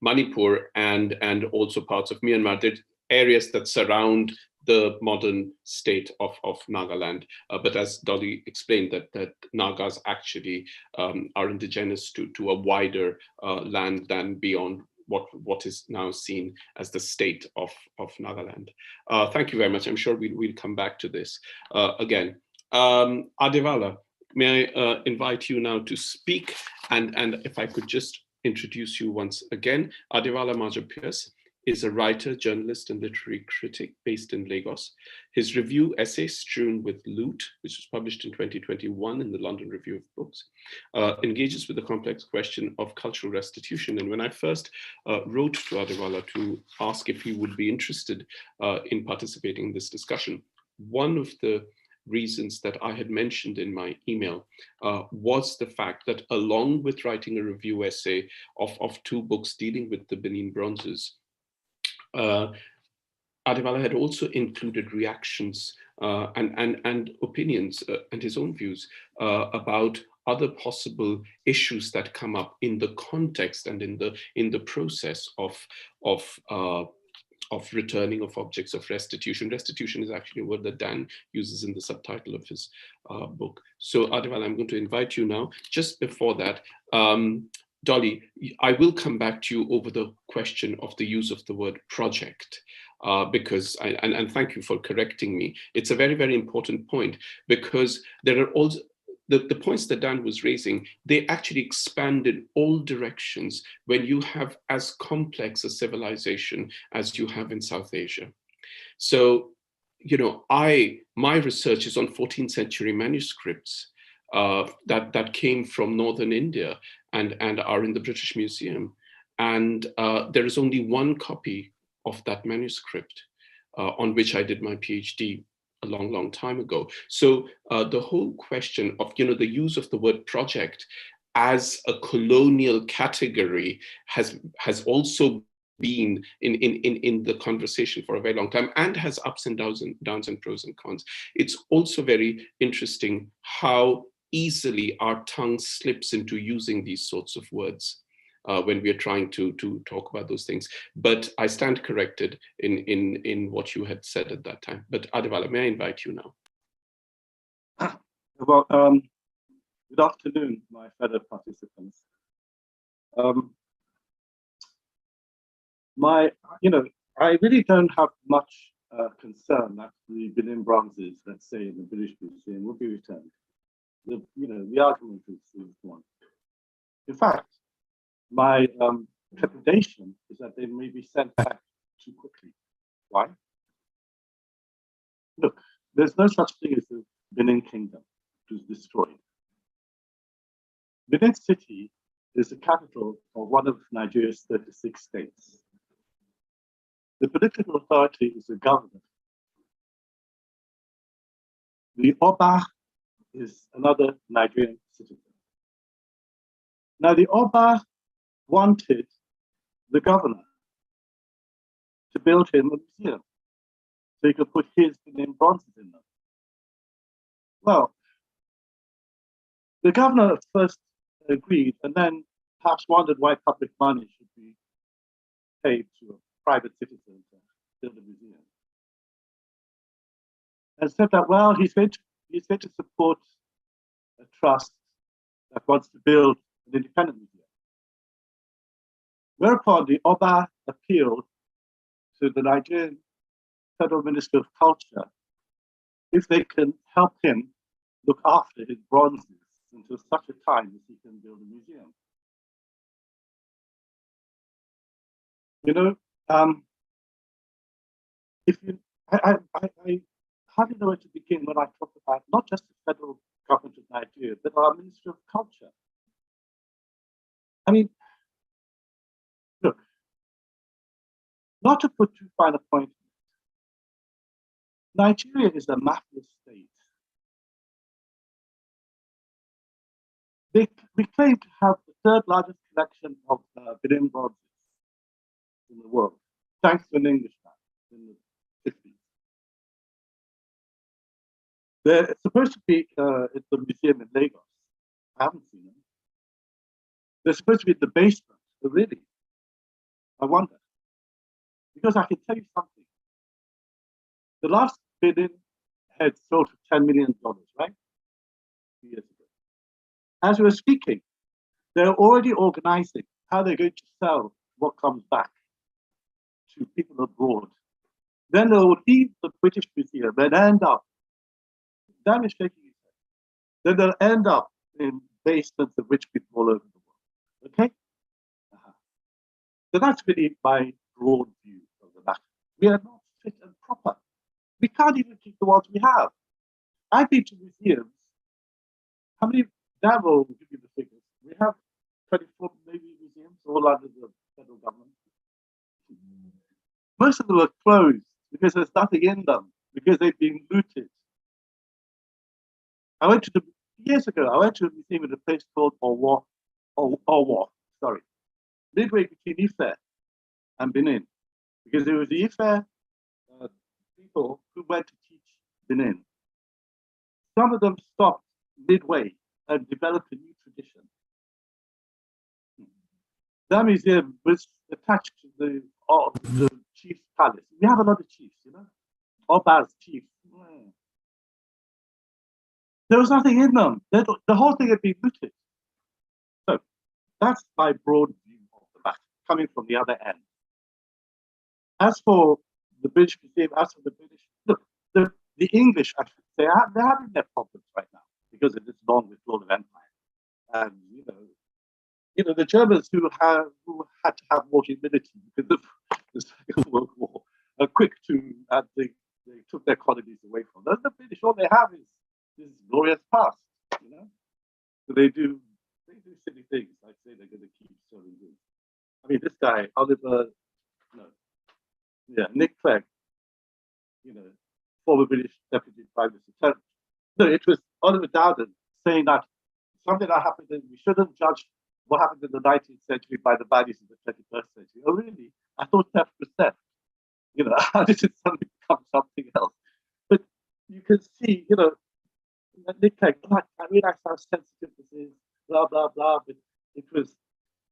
Manipur, and also parts of Myanmar, the areas that surround the modern state of Nagaland. But as Dolly explained, that Nagas actually are indigenous to a wider land than beyond what is now seen as the state of Nagaland. Thank you very much. I'm sure we'll come back to this again. Adevala, may I invite you now to speak, and if I could just introduce you once again. Adevala Major-Pierce is a writer, journalist, and literary critic based in Lagos. His review essay, Strewn with Loot, which was published in 2021 in the London Review of Books, engages with the complex question of cultural restitution. And when I first wrote to Adevala to ask if he would be interested in participating in this discussion, one of the reasons that I had mentioned in my email was the fact that along with writing a review essay of 2 books dealing with the Benin bronzes, Adevala had also included reactions and opinions and his own views about other possible issues that come up in the context and in the process of returning of objects of restitution. Restitution is actually a word that Dan uses in the subtitle of his book. So Adevala, I'm going to invite you now. Just before that, Dolly, I will come back to you over the question of the use of the word project, because, and thank you for correcting me. It's a very, very important point, because there are also, the points that Dan was raising, they actually expand in all directions when you have as complex a civilization as you have in South Asia. So, you know, my research is on 14th century manuscripts that came from northern India and are in the British Museum. And there is only one copy of that manuscript on which I did my PhD a long, long time ago. So the whole question of, you know, the use of the word project as a colonial category has also been in the conversation for a very long time, and has ups and downs and pros and cons. It's also very interesting how easily our tongue slips into using these sorts of words when we are trying to talk about those things. But I stand corrected in what you had said at that time. But Adevala, may I invite you now? Well, good afternoon, my fellow participants. I really don't have much concern that the Benin bronzes, let's say, in the British Museum will be returned. The argument is one. In fact, my trepidation is that they may be sent back too quickly. Why? Look, there's no such thing as the Benin Kingdom, which was destroyed. Benin City is the capital of one of Nigeria's 36 states. The political authority is the government. The Oba is another Nigerian citizen. Now, the Oba wanted the governor to build him a museum so he could put his Benin bronzes in them. Well, the governor first agreed and then perhaps wondered why public money should be paid to a private citizen to build a museum. And said that, well, he's going to support a trust that wants to build an independent museum. Whereupon the Oba appealed to the Nigerian Federal Minister of Culture if they can help him look after his bronzes until such a time as he can build a museum. You know, I hardly know where to begin when I talk about not just the federal government of Nigeria, but our Ministry of Culture. I mean, look, not to put too fine a point, Nigeria is a mafia state. We claim to have the third largest collection of Benin bronzes in the world, thanks to an Englishman in the 50s. They're supposed to be at the museum in Lagos. I haven't seen them. They're supposed to be in the basement, but really, I wonder. Because I can tell you something. The last Benin had sold for $10 million, right? 2 years ago. As we were speaking, they're already organizing how they're going to sell what comes back to people abroad. Then they'll leave the British Museum and end up, Dan is shaking his head. Then they'll end up in basements of rich people all over the world. Okay? So that's really my broad view of the matter. We are not fit and proper. We can't even keep the ones we have. I've been to museums. How many? Dan will give you the figures. We have 24 maybe museums all under the federal government. Most of them are closed because there's nothing in them, because they've been looted. Years ago, I went to a museum in a place called Owo, midway between Ife and Benin, because there was the Ife people who went to teach Benin. Some of them stopped midway and developed a new tradition. That museum was attached to the chief's palace. We have a lot of chiefs, you know, Oba's chief. There was nothing in them. The whole thing had been looted. So that's my broad view of the matter, coming from the other end. As for the British Museum, as for the British, look, the English, I should say, they're having their problems right now because of this long withdrawal of empire. And you know, the Germans who had to have more humility because of the Second World War are quick to, they took their colonies away from them. The British, all they have is this glorious past, you know. So they do silly things, like say they're going to keep selling goods. I mean, this guy, Nick Clegg, you know, former British Deputy Prime Minister. No, it was Oliver Dowden saying that something that happened, and we shouldn't judge what happened in the 19th century by the values of the 21st century. Oh, really? I thought theft was theft. You know, how did it suddenly become something else? But you can see, you know, Nick Clegg, I realize how sensitive this is, blah, blah, blah. But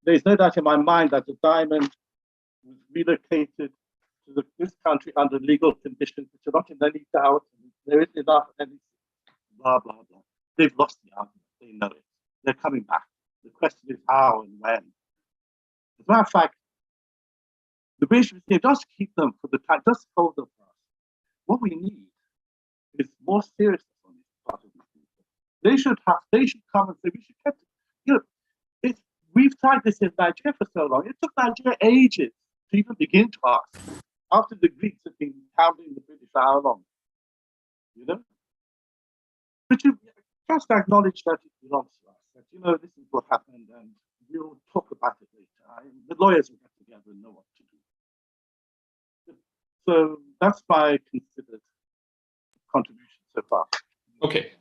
there's no doubt in my mind that the diamond was relocated to this country under legal conditions which are not in any doubt. There isn't enough, and blah, blah, blah. They've lost the argument. They know it. They're coming back. The question is how and when. As a matter of fact, the British Museum does keep them for the time, does hold them for us. What we need is more seriousness on this part of the people. They should come and say, we should get, you know, we've tried this in Nigeria for so long. It took Nigeria ages to even begin to ask. After the Greeks had been hounding the British for how long? You know? But you just acknowledge that it belongs to us. That, you know, this is what happened, and we'll talk about it later. The lawyers will get together and know what to do. So that's my considered contribution so far. Okay.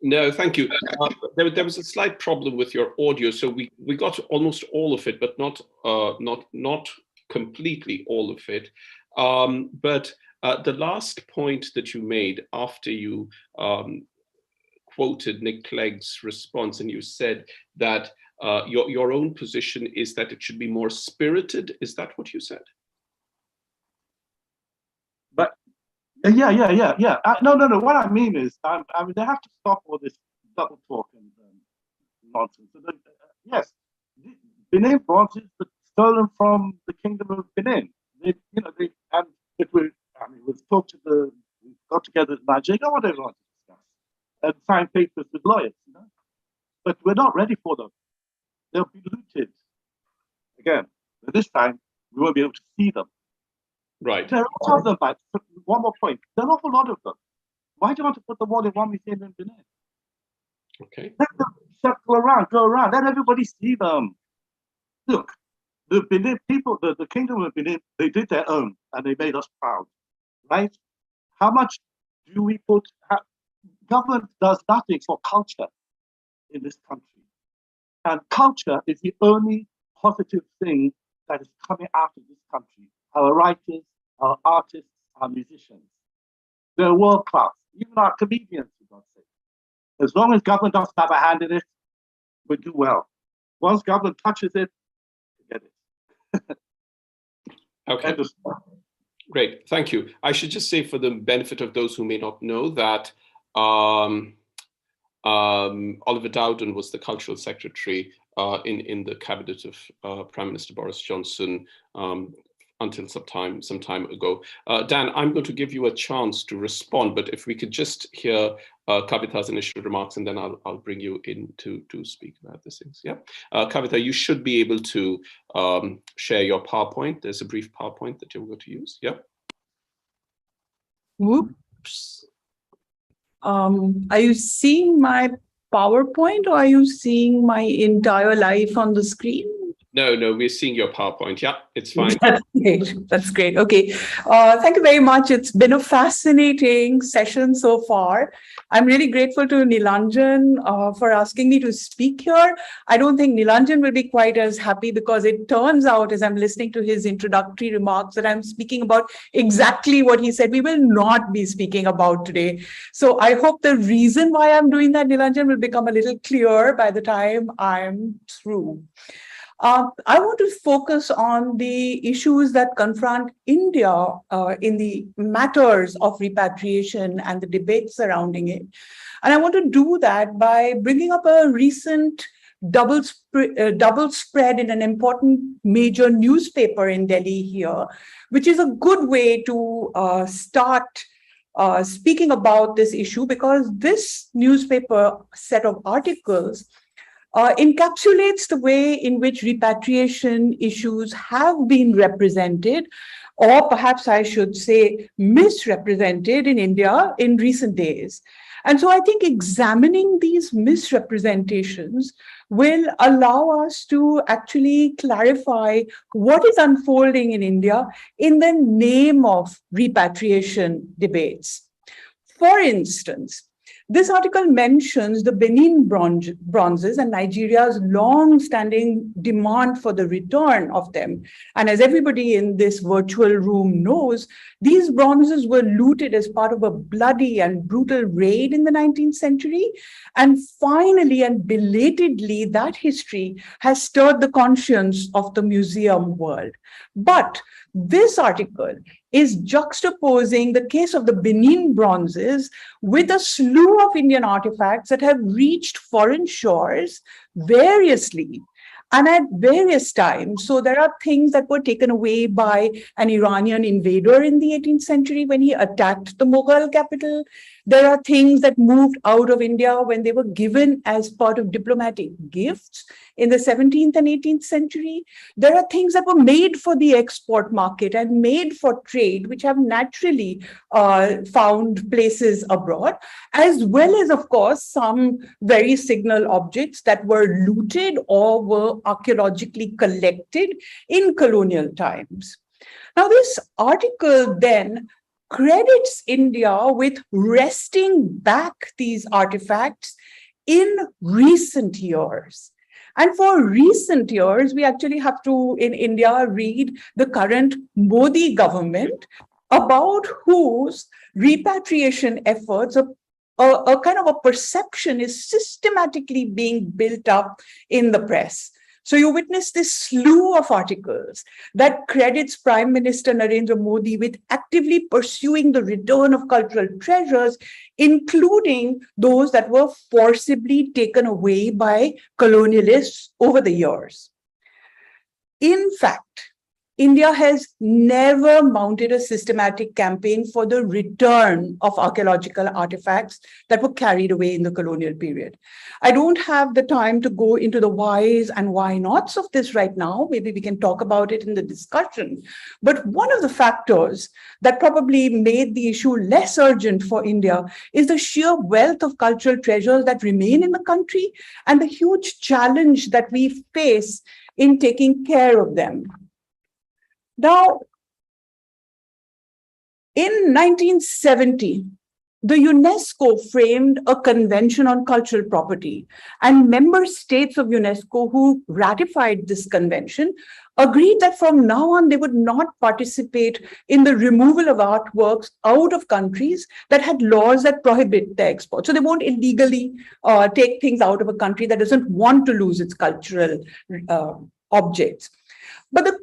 No, thank you. There was a slight problem with your audio, so we got almost all of it, but not completely all of it. But the last point that you made after you quoted Nick Clegg's response, and you said that your own position is that it should be more spirited. Is that what you said? But yeah. No. What I mean is, I mean, they have to stop all this double talk and nonsense. So yes, Benin bronzes were stolen from the Kingdom of Benin. We got together in Nigeria, whatever we want to discuss, and sign papers with lawyers, you know. But we're not ready for them. They'll be looted again. But this time, we won't be able to see them. Right. There are a lot of them, but one more point. There are an awful lot of them. Why do you want to put them all in one museum in Benin? Okay. Let them circle around, go around, let everybody see them. Look, the Benin people, the Kingdom of Benin, they did their own, and they made us proud, right? How much do we put? Government does nothing for culture in this country, and culture is the only positive thing that is coming out of this country. Our writers, our artists, our musicians, they're world class. Even our comedians, for God's sake. As long as government doesn't have a hand in it, we do well. Once government touches it, forget it. Okay. Great, thank you. I should just say, for the benefit of those who may not know, that Oliver Dowden was the cultural secretary in the cabinet of Prime Minister Boris Johnson until some time ago. Dan, I'm going to give you a chance to respond, but if we could just hear Kavita's initial remarks, and then I'll bring you in to speak about these things. Yeah, Kavita, you should be able to share your PowerPoint. There's a brief PowerPoint that you're going to use. Yeah. Whoops. Are you seeing my PowerPoint, or are you seeing my entire life on the screen? No, we're seeing your PowerPoint. Yeah, it's fine. That's great. That's great. Okay. Thank you very much. It's been a fascinating session so far. I'm really grateful to Nilanjan for asking me to speak here. I don't think Nilanjan will be quite as happy, because it turns out, as I'm listening to his introductory remarks, that I'm speaking about exactly what he said we will not be speaking about today. So I hope the reason why I'm doing that, Nilanjan, will become a little clearer by the time I'm through. I want to focus on the issues that confront India in the matters of repatriation and the debate surrounding it. And I want to do that by bringing up a recent double spread in an important major newspaper in Delhi here, which is a good way to start speaking about this issue, because this newspaper set of articles encapsulates the way in which repatriation issues have been represented, or perhaps I should say misrepresented in India in recent days. And so I think examining these misrepresentations will allow us to actually clarify what is unfolding in India in the name of repatriation debates. For instance, this article mentions the Benin bronzes and Nigeria's long-standing demand for the return of them. And as everybody in this virtual room knows, these bronzes were looted as part of a bloody and brutal raid in the 19th century. And finally and belatedly, that history has stirred the conscience of the museum world. But this article is juxtaposing the case of the Benin bronzes with a slew of Indian artifacts that have reached foreign shores variously and at various times. So there are things that were taken away by an Iranian invader in the 18th century when he attacked the Mughal capital. There are things that moved out of India when they were given as part of diplomatic gifts in the 17th and 18th century. There are things that were made for the export market and made for trade, which have naturally found places abroad, as well as, of course, some very signal objects that were looted or were archaeologically collected in colonial times. Now, this article then credits India with wresting back these artifacts in recent years. And for recent years, we actually have to, in India, read the current Modi government, about whose repatriation efforts, a kind of a perception is systematically being built up in the press. So you witness this slew of articles that credits Prime Minister Narendra Modi with actively pursuing the return of cultural treasures, including those that were forcibly taken away by colonialists over the years. In fact, India has never mounted a systematic campaign for the return of archaeological artifacts that were carried away in the colonial period. I don't have the time to go into the whys and why nots of this right now. Maybe we can talk about it in the discussion. But one of the factors that probably made the issue less urgent for India is the sheer wealth of cultural treasures that remain in the country and the huge challenge that we face in taking care of them. Now, in 1970, the UNESCO framed a convention on cultural property, and member states of UNESCO who ratified this convention agreed that from now on they would not participate in the removal of artworks out of countries that had laws that prohibit their export. So they won't illegally take things out of a country that doesn't want to lose its cultural objects. But the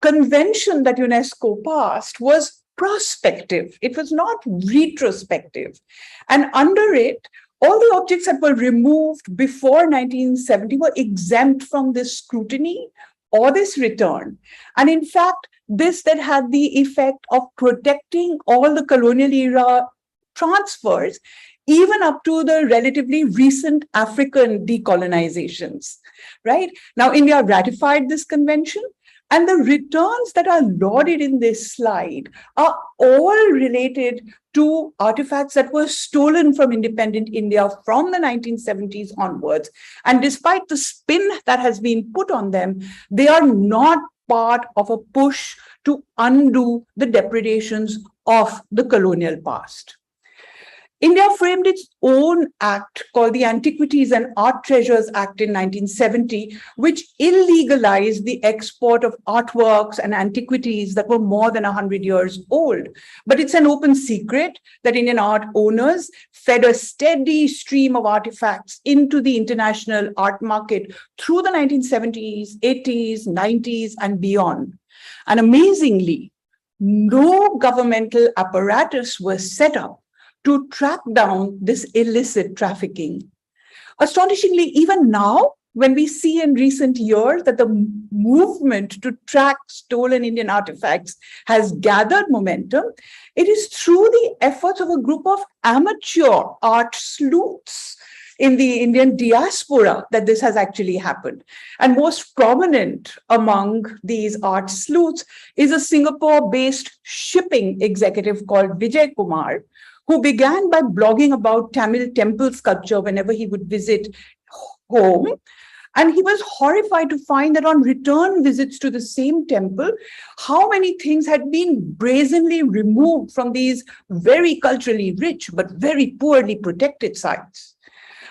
convention that UNESCO passed was prospective. It was not retrospective. And under it, all the objects that were removed before 1970 were exempt from this scrutiny or this return. And in fact, this then had the effect of protecting all the colonial era transfers, even up to the relatively recent African decolonizations, right? Now, India ratified this convention, and the returns that are lauded in this slide are all related to artifacts that were stolen from independent India from the 1970s onwards. And despite the spin that has been put on them, they are not part of a push to undo the depredations of the colonial past. India framed its own act called the Antiquities and Art Treasures Act in 1970, which illegalized the export of artworks and antiquities that were more than 100 years old. But it's an open secret that Indian art owners fed a steady stream of artifacts into the international art market through the 1970s, 80s, 90s, and beyond. And amazingly, no governmental apparatus was set up to track down this illicit trafficking. Astonishingly, even now, when we see in recent years that the movement to track stolen Indian artifacts has gathered momentum, it is through the efforts of a group of amateur art sleuths in the Indian diaspora that this has actually happened. And most prominent among these art sleuths is a Singapore-based shipping executive called Vijay Kumar, who began by blogging about Tamil temple sculpture whenever he would visit home. And he was horrified to find that on return visits to the same temple, how many things had been brazenly removed from these very culturally rich but very poorly protected sites.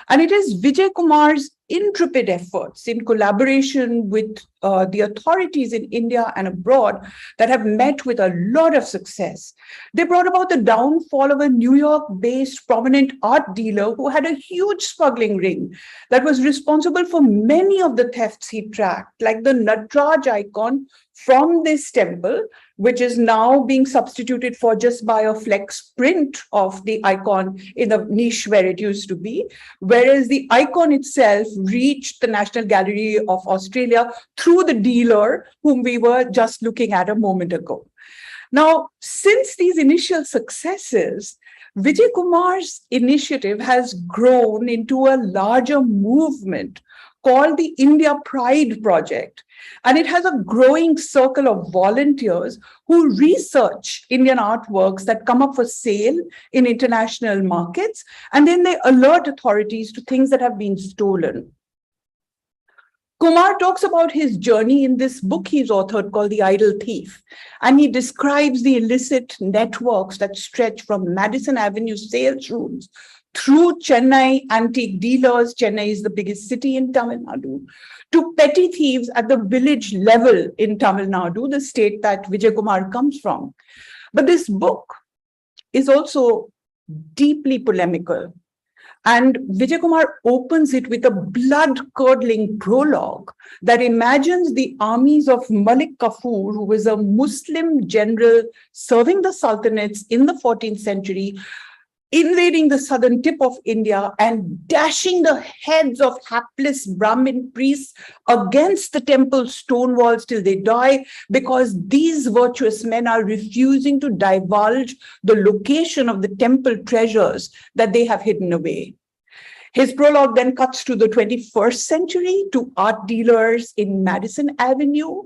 And it is Vijay Kumar's intrepid efforts in collaboration with the authorities in India and abroad that have met with a lot of success. They brought about the downfall of a New York-based prominent art dealer who had a huge smuggling ring that was responsible for many of the thefts he tracked, like the Natraj icon from this temple, which is now being substituted for just by a flex print of the icon in the niche where it used to be, whereas the icon itself reached the National Gallery of Australia through the dealer whom we were just looking at a moment ago. Now, since these initial successes, Vijay Kumar's initiative has grown into a larger movement called the India Pride Project. And it has a growing circle of volunteers who research Indian artworks that come up for sale in international markets, and then they alert authorities to things that have been stolen. Kumar talks about his journey in this book he's authored called The Idle Thief, and he describes the illicit networks that stretch from Madison Avenue sales rooms through Chennai antique dealers, Chennai is the biggest city in Tamil Nadu, to petty thieves at the village level in Tamil Nadu, the state that Vijay Kumar comes from. But this book is also deeply polemical. And Vijay Kumar opens it with a blood-curdling prologue that imagines the armies of Malik Kafur, who was a Muslim general serving the sultanates in the 14th century, invading the southern tip of India and dashing the heads of hapless Brahmin priests against the temple stone walls till they die, because these virtuous men are refusing to divulge the location of the temple treasures that they have hidden away. His prologue then cuts to the 21st century to art dealers in Madison Avenue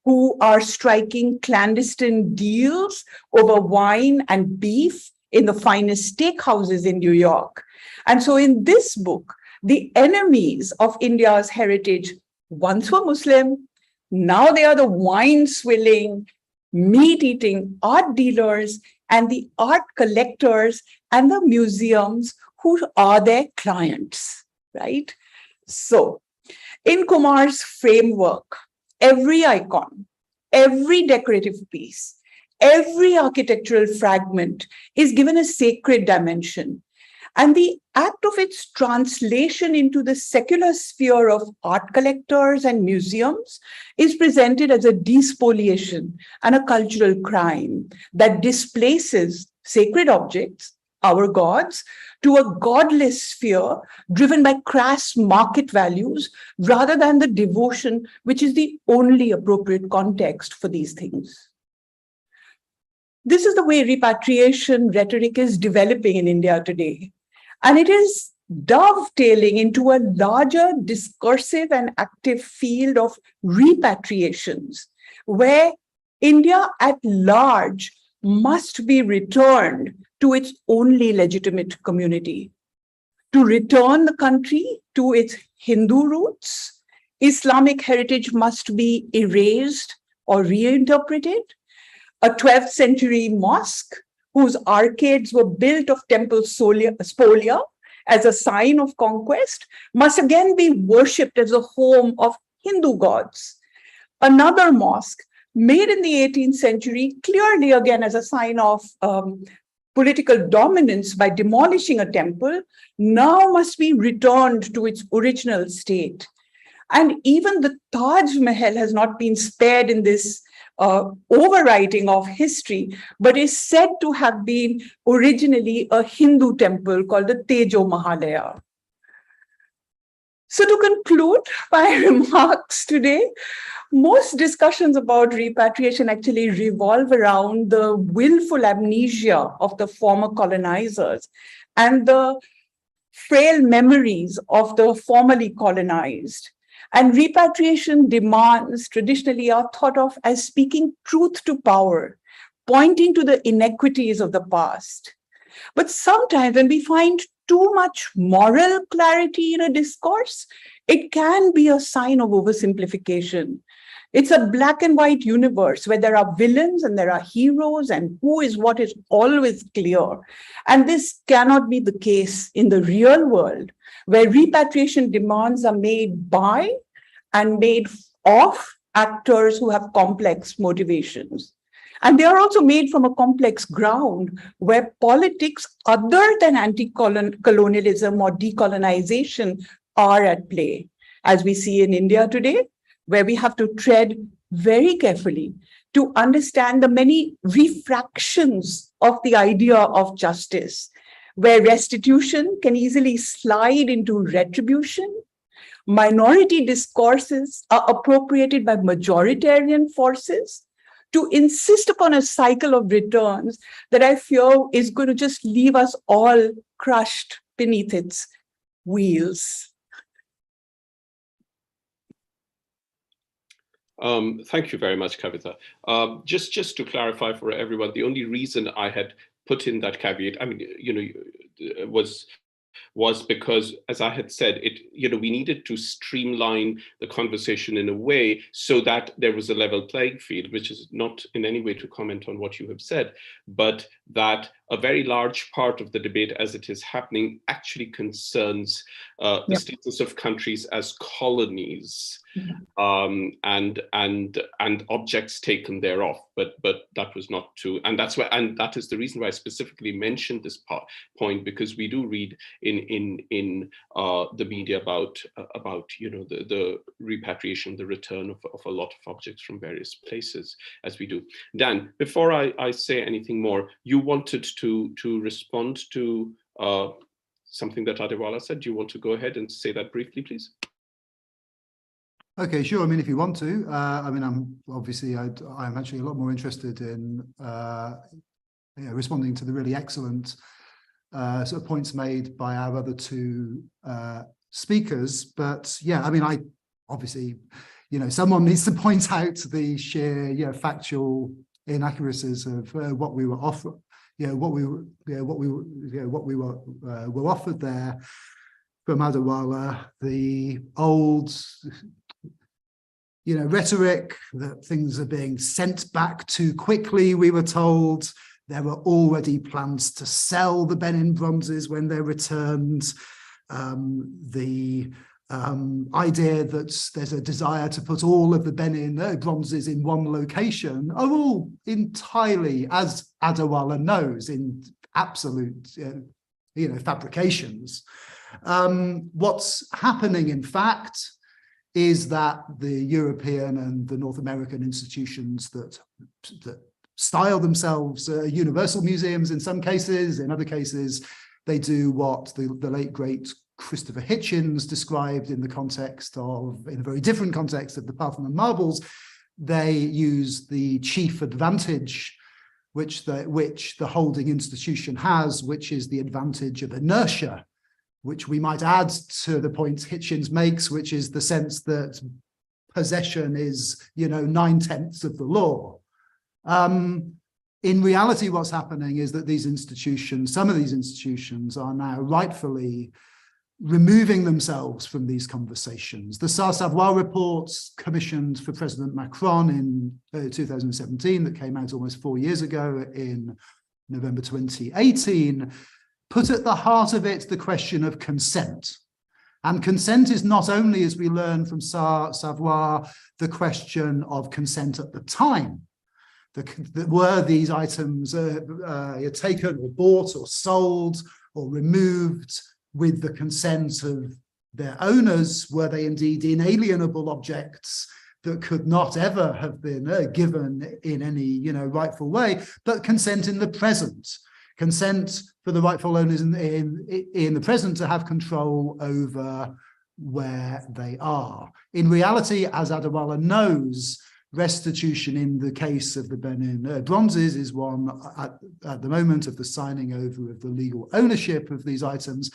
who are striking clandestine deals over wine and beef in the finest steakhouses in New York. And so in this book, the enemies of India's heritage once were Muslim, now they are the wine-swilling, meat-eating art dealers and the art collectors and the museums who are their clients, right? So in Kumar's framework, every icon, every decorative piece, every architectural fragment is given a sacred dimension. And the act of its translation into the secular sphere of art collectors and museums is presented as a despoliation and a cultural crime that displaces sacred objects, our gods, to a godless sphere driven by crass market values rather than the devotion, which is the only appropriate context for these things. This is the way repatriation rhetoric is developing in India today. And it is dovetailing into a larger discursive and active field of repatriations, where India at large must be returned to its only legitimate community. To return the country to its Hindu roots, Islamic heritage must be erased or reinterpreted. A 12th century mosque whose arcades were built of temple spolia as a sign of conquest must again be worshipped as a home of Hindu gods. Another mosque made in the 18th century, clearly again as a sign of political dominance by demolishing a temple, now must be returned to its original state. And even the Taj Mahal has not been spared in this overwriting of history, but is said to have been originally a Hindu temple called the Tejo Mahalaya. So to conclude my remarks today, most discussions about repatriation actually revolve around the willful amnesia of the former colonizers and the frail memories of the formerly colonized. And repatriation demands traditionally are thought of as speaking truth to power, pointing to the inequities of the past. But sometimes when we find too much moral clarity in a discourse, it can be a sign of oversimplification. It's a black and white universe where there are villains and there are heroes, and who is what is always clear. And this cannot be the case in the real world, where repatriation demands are made by and made of actors who have complex motivations. And they are also made from a complex ground where politics other than anti-colonialism or decolonization are at play, as we see in India today, where we have to tread very carefully to understand the many refractions of the idea of justice, where restitution can easily slide into retribution. Minority discourses are appropriated by majoritarian forces to insist upon a cycle of returns that I fear is going to just leave us all crushed beneath its wheels. Thank you very much, Kavita. Just to clarify for everyone, the only reason I had put in that caveat, I mean, was because, as I had said, we needed to streamline the conversation in a way so that there was a level playing field, which is not in any way to comment on what you have said, but that a very large part of the debate as it is happening actually concerns the status of countries as colonies, and objects taken thereof. But that was not to, and that's why, and that is the reason why I specifically mentioned this point, because we do read in the media about the repatriation, the return of a lot of objects from various places, as we do. Dan, before I say anything more, you wanted to respond to something that Adewale said. Do you want to go ahead and say that briefly, please? Okay, sure. I mean, if you want to, I mean, I'm actually a lot more interested in responding to the really excellent sort of points made by our other two speakers. But yeah, I mean, obviously, someone needs to point out the sheer, factual inaccuracies of what we were offered. What we were offered there from Adewale, the old, rhetoric that things are being sent back too quickly. We were told there were already plans to sell the Benin bronzes when they're returned. The idea that there's a desire to put all of the Benin bronzes in one location are all entirely, as Adewale knows, in absolute fabrications. What's happening, in fact, is that the European and the North American institutions that style themselves universal museums in some cases, in other cases, they do what the late, great Christopher Hitchens described in a very different context of the Parthenon marbles. They use the chief advantage which the holding institution has, which is the advantage of inertia, which we might add to the point Hitchens makes, which is the sense that possession is, 9/10 of the law. In reality, what's happening is that some of these institutions are now rightfully removing themselves from these conversations. The Savoir reports commissioned for President Macron in 2017, that came out almost 4 years ago in November 2018, put at the heart of it the question of consent. And consent is not only, as we learn from Savoir, the question of consent at the time. Were these items taken or bought or sold or removed with the consent of their owners? Were they indeed inalienable objects that could not ever have been given in any rightful way, but consent in the present, consent for the rightful owners in the present to have control over where they are. In reality, as Adewale knows, restitution in the case of the Benin bronzes is one at the moment of the signing over of the legal ownership of these items,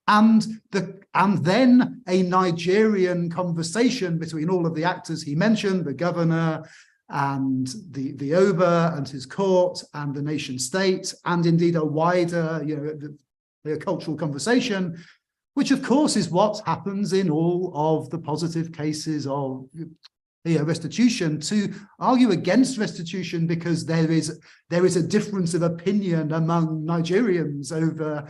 and then a Nigerian conversation between all of the actors he mentioned, the governor and the Oba and his court and the nation state, and indeed a wider the cultural conversation, which of course is what happens in all of the positive cases of restitution, to argue against restitution because there is a difference of opinion among Nigerians over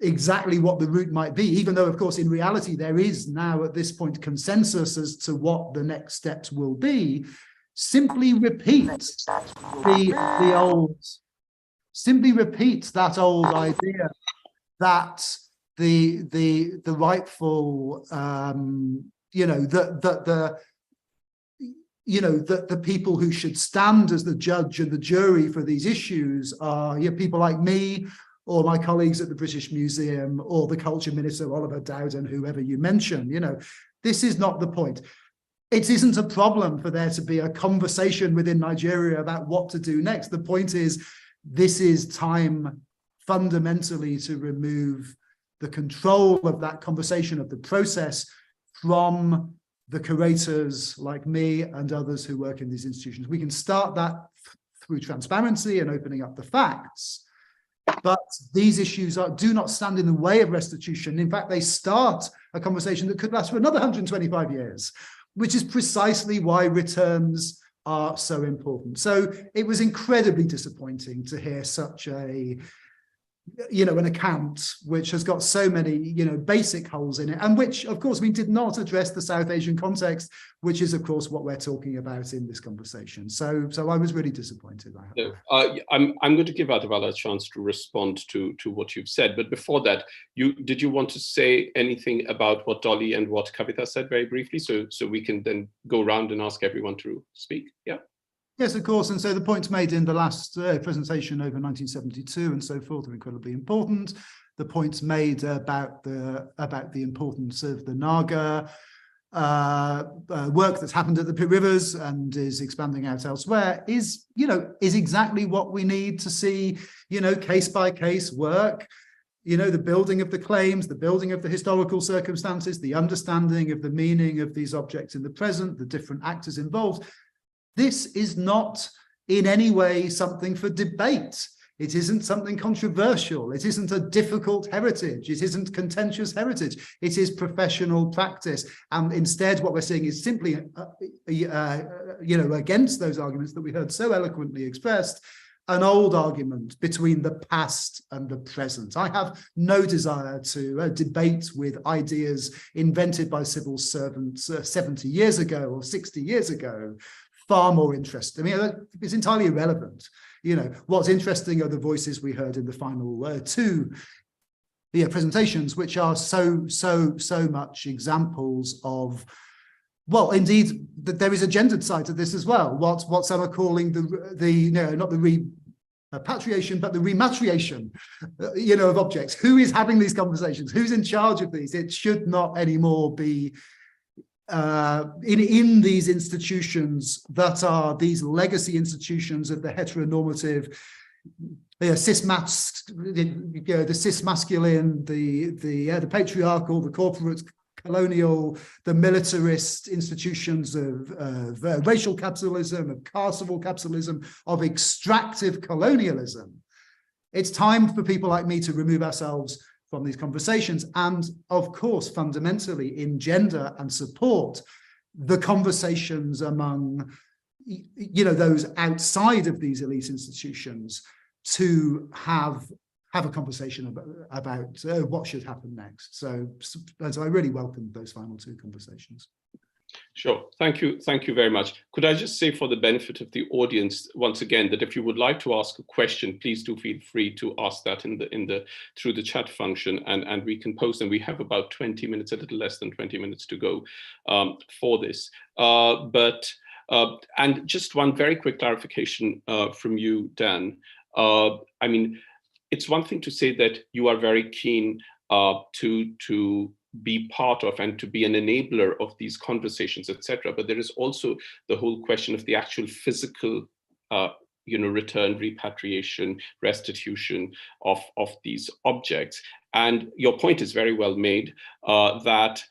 exactly what the route might be, even though, of course, in reality, there is now at this point consensus as to what the next steps will be. Simply repeats that old idea that the rightful that the people who should stand as the judge and the jury for these issues are people like me, or my colleagues at the British Museum, or the Culture Minister, Oliver Dowden, whoever you mention. This is not the point. It isn't a problem for there to be a conversation within Nigeria about what to do next. The point is, this is time fundamentally to remove the control of that conversation, of the process, from the curators like me and others who work in these institutions. We can start that through transparency and opening up the facts, but these issues do not stand in the way of restitution. In fact, they start a conversation that could last for another 125 years, which is precisely why returns are so important. So it was incredibly disappointing to hear such an account which has got so many, basic holes in it, and which, of course, we did not address the South Asian context, which is, of course, what we're talking about in this conversation. So I was really disappointed. I'm going to give Adewale a chance to respond to what you've said, but before that, did you want to say anything about what Dolly and what Kavita said very briefly, so we can then go around and ask everyone to speak? Yeah. Yes, of course. And so the points made in the last presentation over 1972 and so forth are incredibly important. The points made about the importance of the Naga work that's happened at the Pitt Rivers and is expanding out elsewhere is exactly what we need to see, case by case work. The building of the claims, the building of the historical circumstances, the understanding of the meaning of these objects in the present, the different actors involved. This is not in any way something for debate. It isn't something controversial. It isn't a difficult heritage. It isn't contentious heritage. It is professional practice. And instead, what we're seeing is simply, against those arguments that we heard so eloquently expressed, an old argument between the past and the present. I have no desire to debate with ideas invented by civil servants 70 years ago or 60 years ago. Far more interesting. It's entirely irrelevant. What's interesting are the voices we heard in the final two presentations, which are so much examples of, well, indeed, there is a gendered side to this as well. What some are calling not the repatriation, but the rematriation, of objects. Who is having these conversations? Who's in charge of these? It should not anymore be in these institutions that are these legacy institutions of the heteronormative, the cis masculine, the patriarchal, the corporate, colonial, the militarist institutions of racial capitalism, of carceral capitalism, of extractive colonialism. It's time for people like me to remove ourselves from these conversations and, of course, fundamentally engender and support the conversations among, those outside of these elite institutions to have a conversation about what should happen next. So I really welcome those final two conversations. Sure. Thank you very much. Could I just say, for the benefit of the audience, once again, that if you would like to ask a question, please do feel free to ask that through the chat function, and we can post them. We have about 20 minutes, a little less than 20 minutes to go for this. And just one very quick clarification from you, Dan. I mean, it's one thing to say that you are very keen to be part of and to be an enabler of these conversations, etc. But there is also the whole question of the actual physical, return, repatriation, restitution of these objects. And your point is very well made, that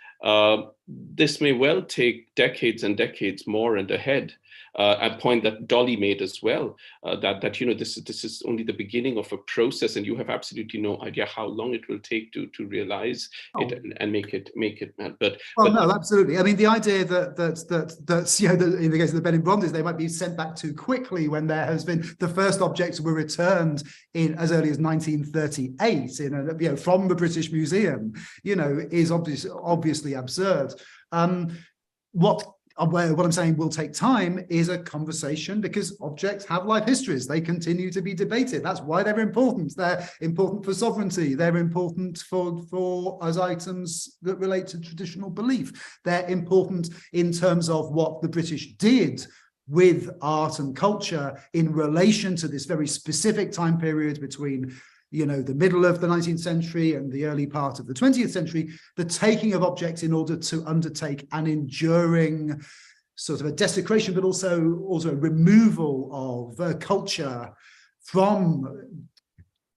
this may well take decades and decades more and ahead. A point that Dolly made as well, that this is only the beginning of a process, and you have absolutely no idea how long it will take to realize it and make it. No, absolutely. I mean, the idea that in the case of the Benin bronzes, they might be sent back too quickly when there has been the first objects were returned in as early as 1938 from the British Museum, is obviously absurd. What I'm saying will take time is a conversation, because objects have life histories. They continue to be debated. That's why they're important. They're important for sovereignty. They're important for as items that relate to traditional belief. They're important in terms of what the British did with art and culture in relation to this very specific time period between the middle of the 19th century and the early part of the 20th century, the taking of objects in order to undertake an enduring sort of a desecration, but also a removal of culture from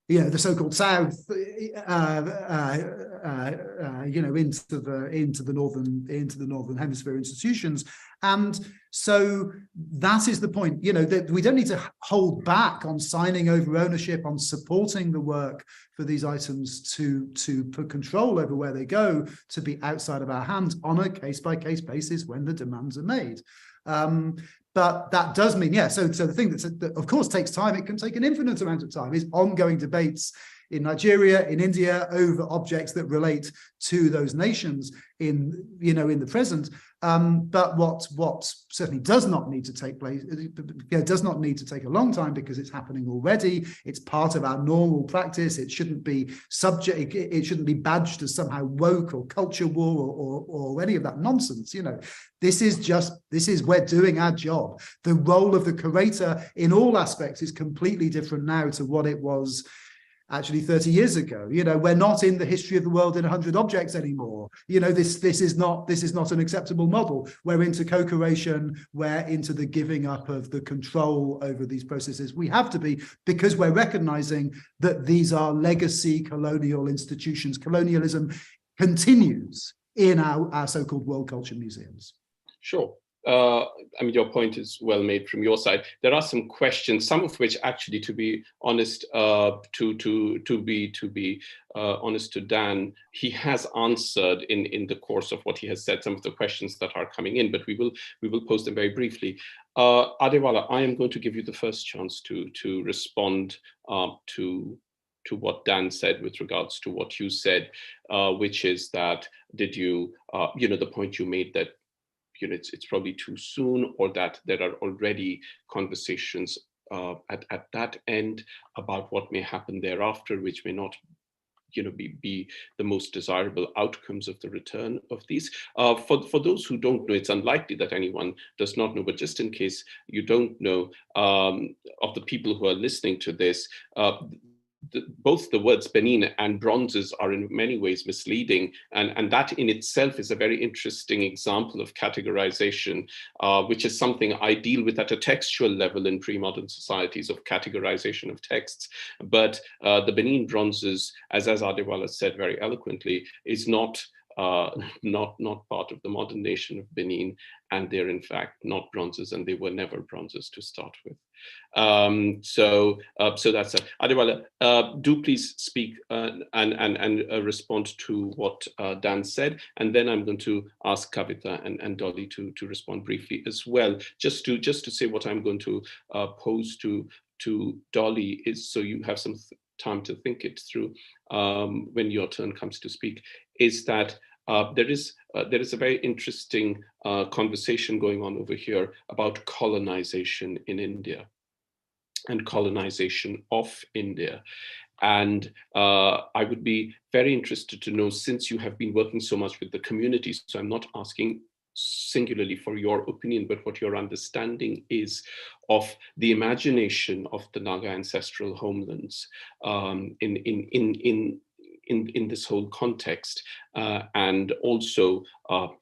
the so-called South, into the northern hemisphere institutions. And so that is the point, that we don't need to hold back on signing over ownership, on supporting the work for these items to put control over where they go, to be outside of our hands on a case-by-case basis when the demands are made. But that does mean, so the thing that of course takes time, it can take an infinite amount of time, is ongoing debates in Nigeria, in India, over objects that relate to those nations in the present. But what certainly does not need to take place, does not need to take a long time, because it's happening already. It's part of our normal practice. It shouldn't be it shouldn't be badged as somehow woke or culture war or any of that nonsense. This is we're doing our job. The role of the curator in all aspects is completely different now to what it was actually 30 years ago. We're not in the history of the world in 100 objects anymore. This is not an acceptable model. We're into co-curation. We're into the giving up of the control over these processes. We have to be, because we're recognizing that these are legacy colonial institutions. Colonialism continues in our so-called world culture museums. Sure. Your point is well made from your side. There are some questions, some of which actually, to be honest, to be honest to Dan, he has answered in the course of what he has said, some of the questions that are coming in, but we will post them very briefly. Adewale, I am going to give you the first chance to respond to what Dan said with regards to what you said, which is that the point you made that it's probably too soon, or that there are already conversations at that end about what may happen thereafter, which may not be the most desirable outcomes of the return of these. For those who don't know, it's unlikely that anyone does not know, but just in case you don't know, of the people who are listening to this, both the words Benin and bronzes are in many ways misleading, and that in itself is a very interesting example of categorization, which is something I deal with at a textual level in pre-modern societies, of categorization of texts. But the Benin bronzes, as Adewale said very eloquently, is not part of the modern nation of Benin, and they're in fact not bronzes, and they were never bronzes to start with. So that's it. Adewale, do please speak and respond to what Dan said, and then I'm going to ask Kavita and Dolly to respond briefly as well. Just to say what I'm going to pose to Dolly is, so you have some time to think it through when your turn comes to speak, is that there is a very interesting conversation going on over here about colonization in India and colonization of India. And I would be very interested to know, since you have been working so much with the communities, so I'm not asking singularly for your opinion, but what your understanding is of the imagination of the Naga ancestral homelands in this whole context, and also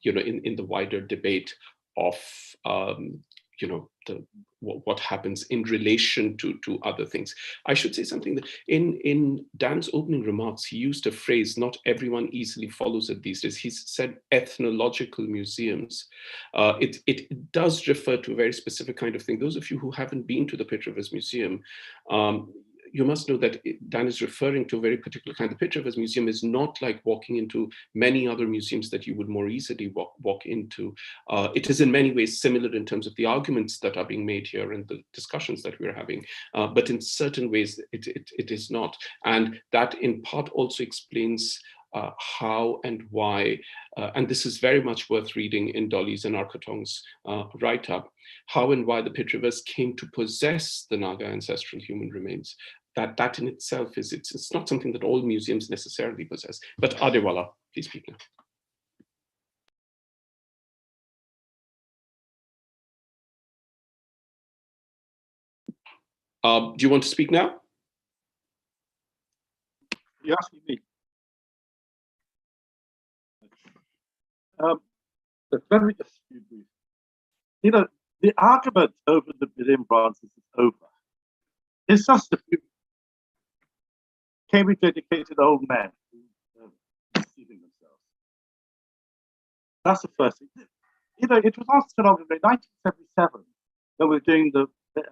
in the wider debate of what happens in relation to other things. I should say something that in Dan's opening remarks, he used a phrase not everyone easily follows it these days. He said ethnological museums. It does refer to a very specific kind of thing. Those of you who haven't been to the Pitt Rivers Museum, you must know that Dan is referring to a very particular kind. The Pitt Rivers Museum is not like walking into many other museums that you would more easily walk into. It is in many ways similar in terms of the arguments that are being made here and the discussions that we're having, but in certain ways it is not. And that in part also explains how and why, and this is very much worth reading in Dolly's and Arkatong's write-up, how and why the Pitt Rivers came to possess the Naga ancestral human remains. That in itself is, it's not something that all museums necessarily possess. But Adewale, please speak now. Do you want to speak now? You're asking me. Let me just be brief. The argument over the Benin bronzes is over. It's just a few Cambridge-educated old men deceiving themselves. That's the first thing. It was also so long ago, 1977, when we were doing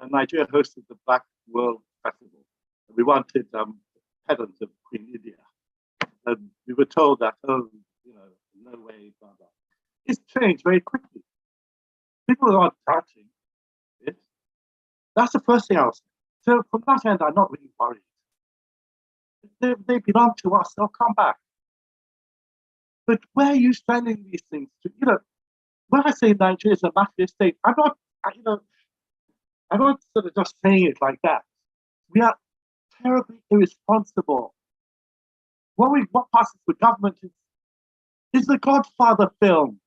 Nigeria hosted the Black World Festival. We wanted pedants of Queen India. And we were told that, no way, blah, blah. It's changed very quickly. People are doubting it. That's the first thing I was saying. So from that end, I'm not really worried. They belong to us, they'll come back. But where are you sending these things to? When I say Nigeria is a mafia state, I'm not sort of just saying it like that. We are terribly irresponsible. What passes for government is the Godfather film.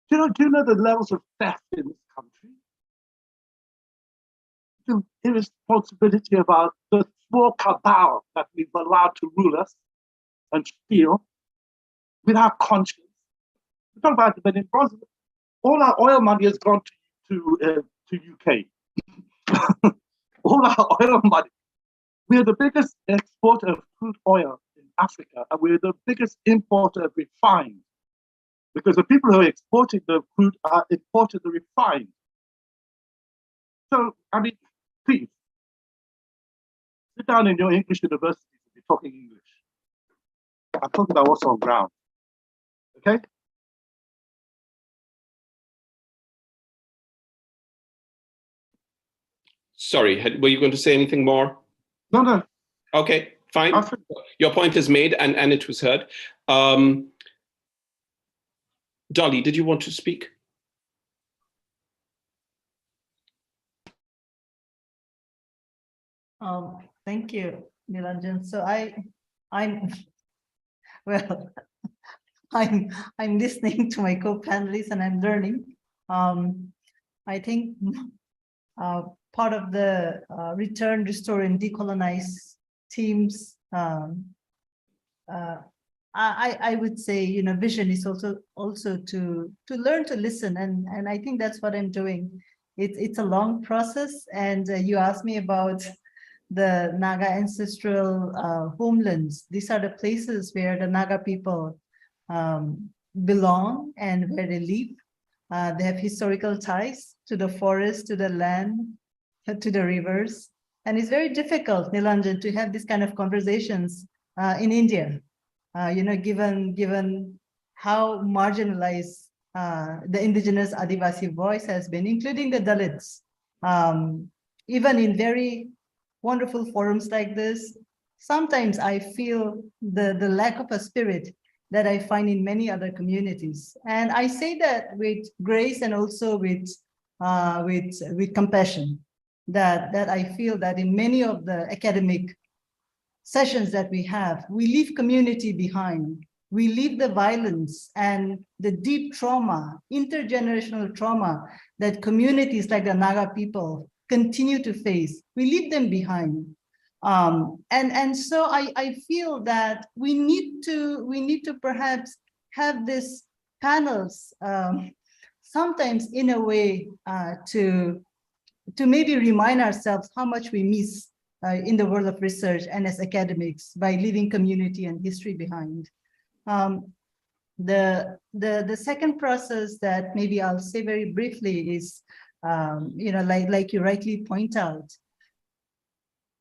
Do you know the levels of theft in this country? The irresponsibility about the small cabal that we've allowed to rule us and steal without conscience. We talk about the Benin bronzes. All our oil money has gone to UK. All our oil money. We're the biggest exporter of crude oil in Africa, and we're the biggest importer of refined. Because the people who are exporting the crude are importing the refined. So, I mean, please, sit down in your English university if you're talking English. I'm talking about what's on ground. Okay? Sorry, were you going to say anything more? No. Okay, fine. Your point is made and it was heard. Dolly, did you want to speak? Thank you. Nilanjan. So I'm well, I'm listening to my co-panelists and I'm learning. I think part of the return, restore, and decolonize teams, I would say, you know, vision is also to learn to listen, and I think that's what I'm doing. It's a long process, and you asked me about the Naga ancestral homelands. These are the places where the Naga people belong and where they live. They have historical ties to the forest, to the land, to the rivers. And it's very difficult, Nilanjan, to have this kind of conversations in India, you know, given how marginalized the indigenous Adivasi voice has been, including the Dalits. Even in very wonderful forums like this, sometimes I feel the lack of a spirit that I find in many other communities. And I say that with grace and also with compassion, that I feel that in many of the academic sessions that we have, we leave community behind. We leave the violence and the deep trauma, intergenerational trauma that communities like the Naga people continue to face. We leave them behind. And so I feel that we need to perhaps have these panels sometimes in a way to maybe remind ourselves how much we miss in the world of research and as academics by leaving community and history behind. The second process that maybe I'll say very briefly is, you know, like you rightly point out,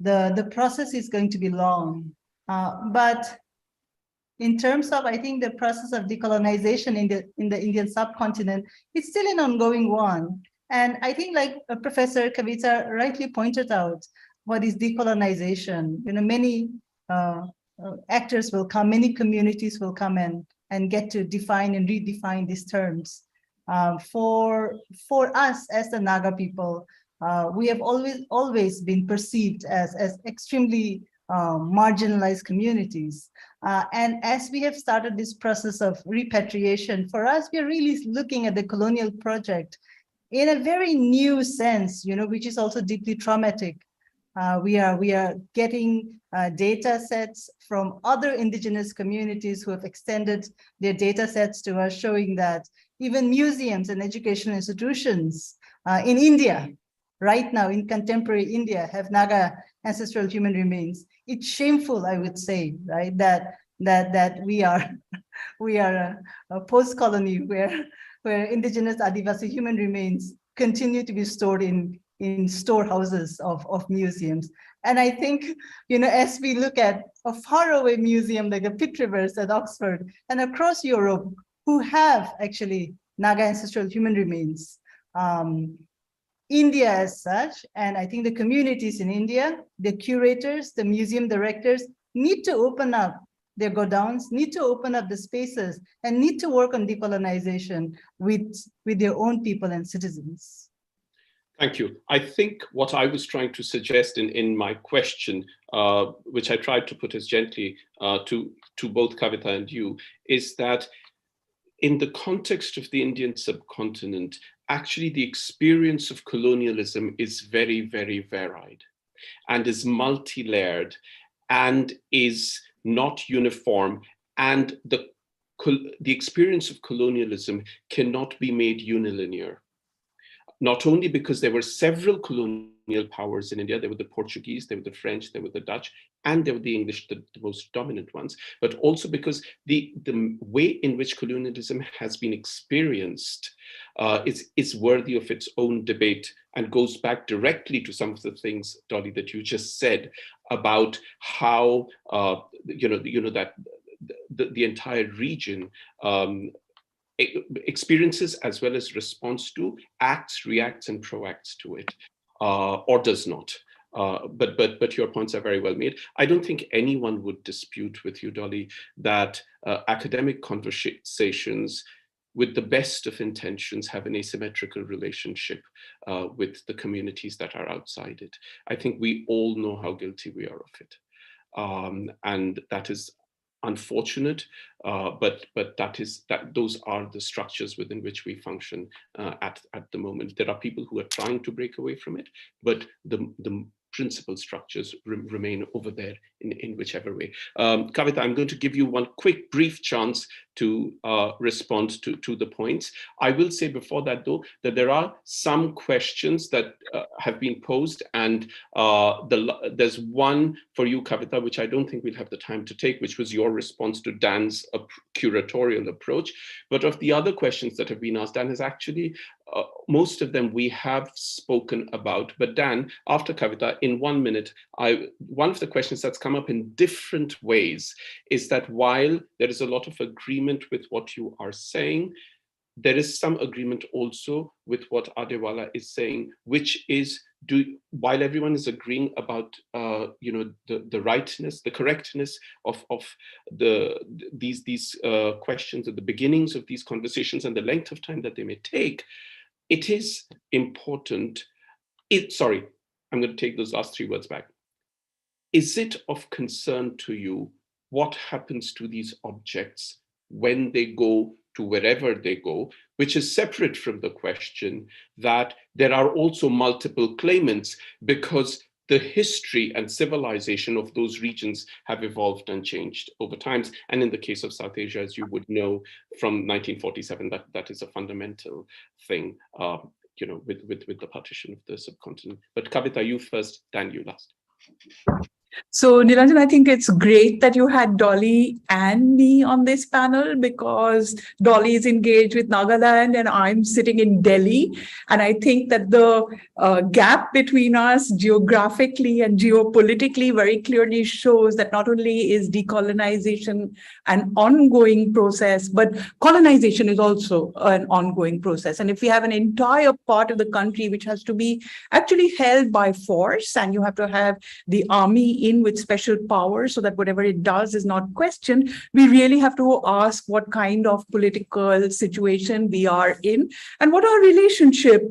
the process is going to be long, but in terms of, I think, the process of decolonization in the Indian subcontinent, it's still an ongoing one. And I think, like Professor Kavita rightly pointed out, what is decolonization? You know, many actors will come, many communities will come and get to define and redefine these terms. For us as the Naga people, we have always been perceived as extremely marginalized communities. And as we have started this process of repatriation, for us, we're really looking at the colonial project in a very new sense, you know, which is also deeply traumatic. We are getting data sets from other indigenous communities who have extended their data sets to us, showing that even museums and educational institutions in India, right now in contemporary India, have Naga ancestral human remains. It's shameful, I would say, right, that we are a post-colony where indigenous Adivasi human remains continue to be stored in storehouses of museums. And I think, you know, as we look at a faraway museum like the Pitt Rivers at Oxford and across Europe, who have actually Naga ancestral human remains, India as such, and I think the communities in India, the curators, the museum directors need to open up their godowns, need to open up the spaces, and need to work on decolonization with their own people and citizens. Thank you. I think what I was trying to suggest in my question, which I tried to put as gently to both Kavita and you, is that in the context of the Indian subcontinent, actually the experience of colonialism is very, very varied and is multi-layered and is not uniform. And the experience of colonialism cannot be made unilinear. Not only because there were several colonial powers in India, there were the Portuguese, there were the French, there were the Dutch, and there were the English, the most dominant ones, but also because the way in which colonialism has been experienced is worthy of its own debate and goes back directly to some of the things, Dolly, that you just said about how, that the entire region experiences as well as responds to, acts, reacts, and proacts to it, or does not. But your points are very well made. I don't think anyone would dispute with you, Dolly, that academic conversations with the best of intentions have an asymmetrical relationship with the communities that are outside it. I think we all know how guilty we are of it. and that is unfortunate, but those are the structures within which we function at the moment. There are people who are trying to break away from it, but the principal structures remain over there in whichever way. Kavita, I'm going to give you one quick brief chance to respond to the points. I will say before that, though, that there are some questions that have been posed, and there's one for you, Kavita, which I don't think we'll have the time to take, which was your response to Dan's curatorial approach. But of the other questions that have been asked, Dan has actually, most of them we have spoken about. But Dan, after Kavita, in 1 minute, one of the questions that's come up in different ways is that while there is a lot of agreement with what you are saying, there is some agreement also with what Adewale is saying, which is, while everyone is agreeing about the rightness, the correctness of these questions at the beginnings of these conversations and the length of time that they may take, it is important. Sorry, I'm going to take those last 3 words back. Is it of concern to you what happens to these objects when they go to wherever they go, which is separate from the question that there are also multiple claimants, because the history and civilization of those regions have evolved and changed over times. And in the case of South Asia, as you would know from 1947, that is a fundamental thing, with the partition of the subcontinent. But Kavita, you first, Dan, you last. So, Nilanjan, I think it's great that you had Dolly and me on this panel, because Dolly is engaged with Nagaland and I'm sitting in Delhi. And I think that the gap between us geographically and geopolitically very clearly shows that not only is decolonization an ongoing process, but colonization is also an ongoing process. And if we have an entire part of the country which has to be actually held by force, and you have to have the army in with special powers so that whatever it does is not questioned, we really have to ask what kind of political situation we are in and what our relationship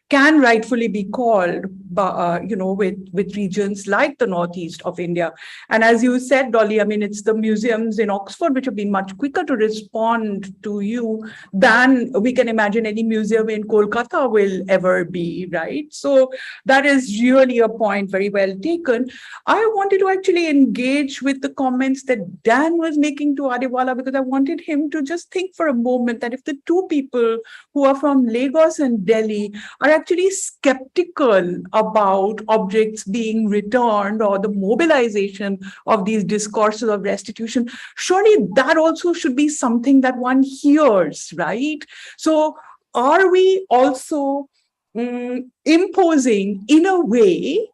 can rightfully be called, with regions like the northeast of India. And as you said, Dolly, I mean, it's the museums in Oxford which have been much quicker to respond to you than we can imagine any museum in Kolkata will ever be, right? So that is really a point very well taken. I wanted to actually engage with the comments that Dan was making to Adewale, because I wanted him to just think for a moment that if the two people who are from Lagos and Delhi are actually skeptical about objects being returned or the mobilization of these discourses of restitution, surely that also should be something that one hears, right? So are we also imposing, in a way,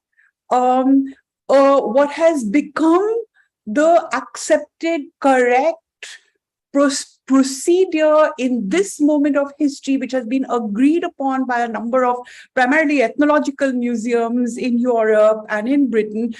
what has become the accepted, correct procedure in this moment of history, which has been agreed upon by a number of primarily ethnological museums in Europe and in Britain?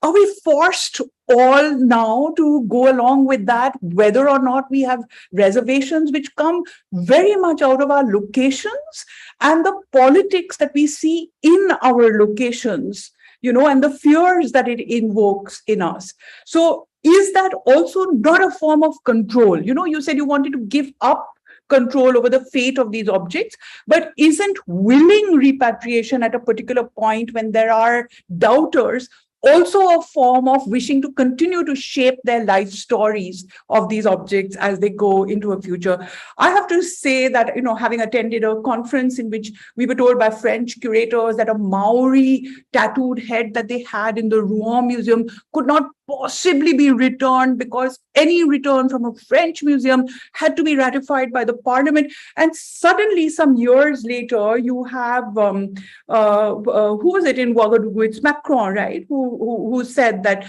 Are we forced all now to go along with that, whether or not we have reservations which come very much out of our locations and the politics that we see in our locations, and the fears that it invokes in us? So is that also not a form of control? You said you wanted to give up control over the fate of these objects, but isn't willing repatriation at a particular point when there are doubters also a form of wishing to continue to shape their life stories of these objects as they go into a future? I have to say that, having attended a conference in which we were told by French curators that a Maori tattooed head that they had in the Rouen Museum could not possibly be returned because any return from a French museum had to be ratified by the parliament. And suddenly, some years later, you have, who was it in Ouagadougou? It's Macron, right? Who said that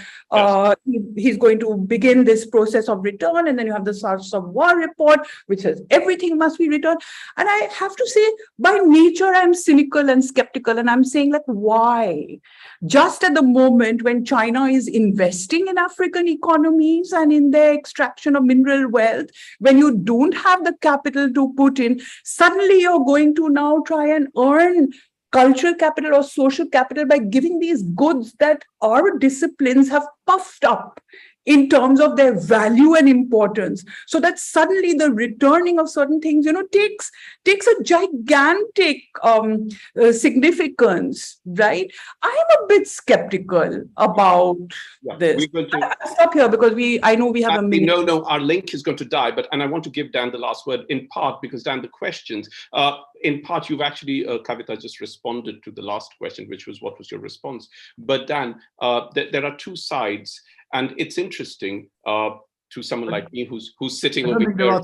he's going to begin this process of return. And then you have the Savoir report, which says everything must be returned. And I have to say, by nature, I'm cynical and skeptical. And I'm saying, why? Just at the moment when China is investing in African economies and in their extraction of mineral wealth, when you don't have the capital to put in, suddenly you're going to now try and earn cultural capital or social capital by giving these goods that our disciplines have puffed up in terms of their value and importance, so that suddenly the returning of certain things, takes a gigantic significance, right? I'm a bit skeptical about this. I'll stop here because I know we have a minute. No, our link is going to die, and I want to give Dan the last word in part because Dan, the questions, in part you've actually, Kavita just responded to the last question, which was what was your response? But Dan, there are two sides. And it's interesting to someone like me who's sitting over here.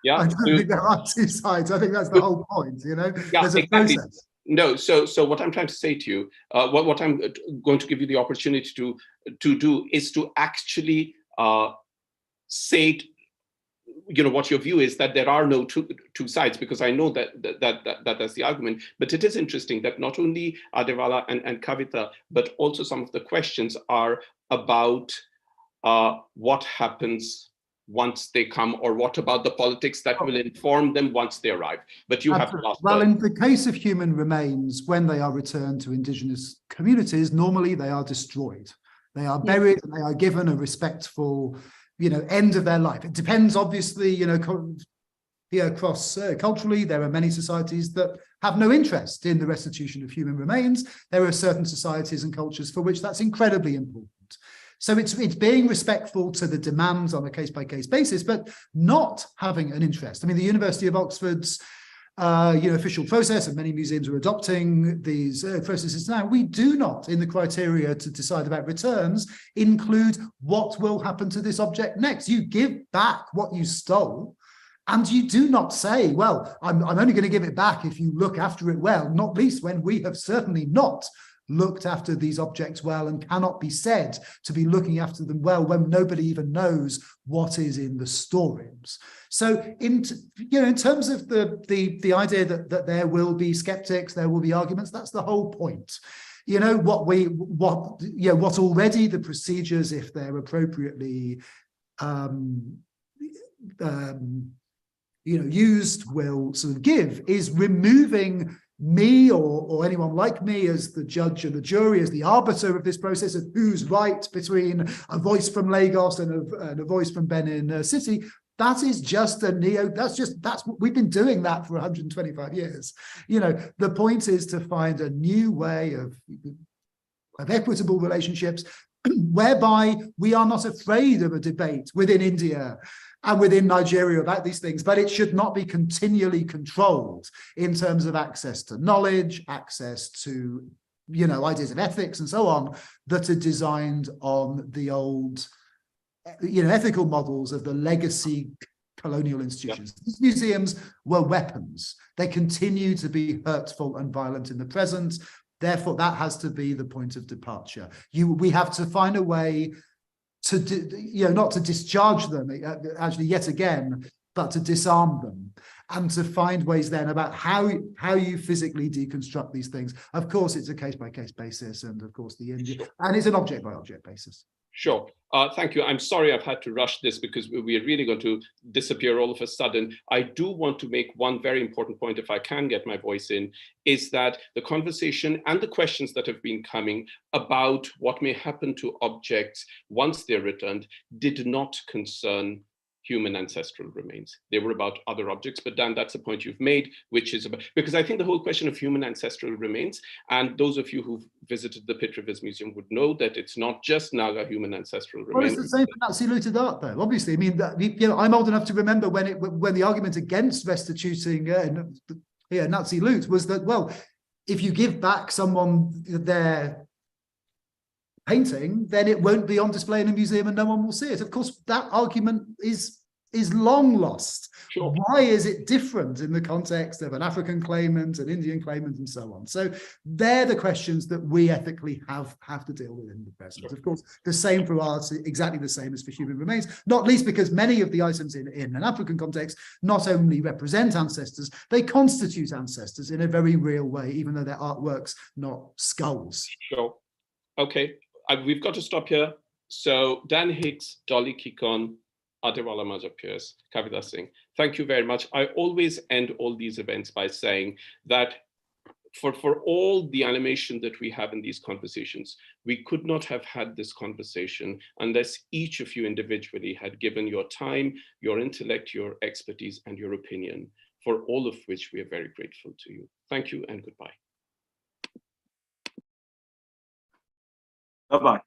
Yeah, I don't think there are two sides. I think that's the whole point. Yeah, there's a exactly. process. No, so what I'm trying to say to you, what I'm going to give you the opportunity to do is to actually say, what your view is, that there are no two sides, because I know that's the argument. But it is interesting that not only Adewale and Kavita, but also some of the questions are about what happens once they come, or what about the politics that will inform them once they arrive. But you have to last. Well, in the case of human remains, when they are returned to indigenous communities, normally they are destroyed. They are buried and they are given a respectful, end of their life. It depends, obviously, across culturally, there are many societies that have no interest in the restitution of human remains. There are certain societies and cultures for which that's incredibly important. So it's being respectful to the demands on a case-by-case basis, but not having an interest. I mean, the University of Oxford's official process, and many museums are adopting these processes now. We do not, in the criteria to decide about returns, include what will happen to this object next. You give back what you stole, and you do not say, well, I'm only going to give it back if you look after it well, not least when we have certainly not looked after these objects well, and cannot be said to be looking after them well when nobody even knows what is in the storerooms. So in terms of the idea that there will be skeptics, there will be arguments, that's the whole point. What already the procedures, if they're appropriately used, will sort of give, is removing me or anyone like me as the judge and the jury, as the arbiter of this process of who's right between a voice from Lagos and a voice from Benin City. That is just we've been doing that for 125 years. The point is to find a new way of equitable relationships whereby we are not afraid of a debate within India and within Nigeria about these things, but it should not be continually controlled in terms of access to knowledge, access to, ideas of ethics and so on, that are designed on the old, ethical models of the legacy colonial institutions. Yep. These museums were weapons. They continue to be hurtful and violent in the present. Therefore, that has to be the point of departure. We have to find a way to, not to discharge them, actually, yet again, but to disarm them, and to find ways then about how you physically deconstruct these things. Of course, it's a case-by-case basis, and of course, and it's an object-by-object basis. Sure. Thank you. I'm sorry I've had to rush this because we are really going to disappear all of a sudden. I do want to make one very important point, if I can get my voice in, is that the conversation and the questions that have been coming about what may happen to objects once they're returned did not concern human ancestral remains. They were about other objects. But Dan, that's a point you've made, which is about, because I think the whole question of human ancestral remains, and those of you who've visited the Pitt Rivers Museum would know that it's not just Naga human ancestral remains. Well, it's the same for Nazi looted art, though. Obviously, I mean, I'm old enough to remember when the argument against restituting Nazi loot was that, well, if you give back someone their painting, then it won't be on display in a museum and no one will see it. Of course, that argument is long lost. Sure. Why is it different in the context of an African claimant, an Indian claimant, and so on? So they're the questions that we ethically have to deal with in the present. Sure. Of course, the same for art, exactly the same as for human remains, not least because many of the items in an African context not only represent ancestors, they constitute ancestors in a very real way, even though they're artworks, not skulls. Sure. Okay. We've got to stop here. So Dan Hicks, Dolly Kikon, Adewale Maja-Pierce, Kavita Singh, thank you very much. I always end all these events by saying that for all the animation that we have in these conversations, we could not have had this conversation unless each of you individually had given your time, your intellect, your expertise, and your opinion, for all of which we are very grateful to you. Thank you and goodbye. Bye-bye.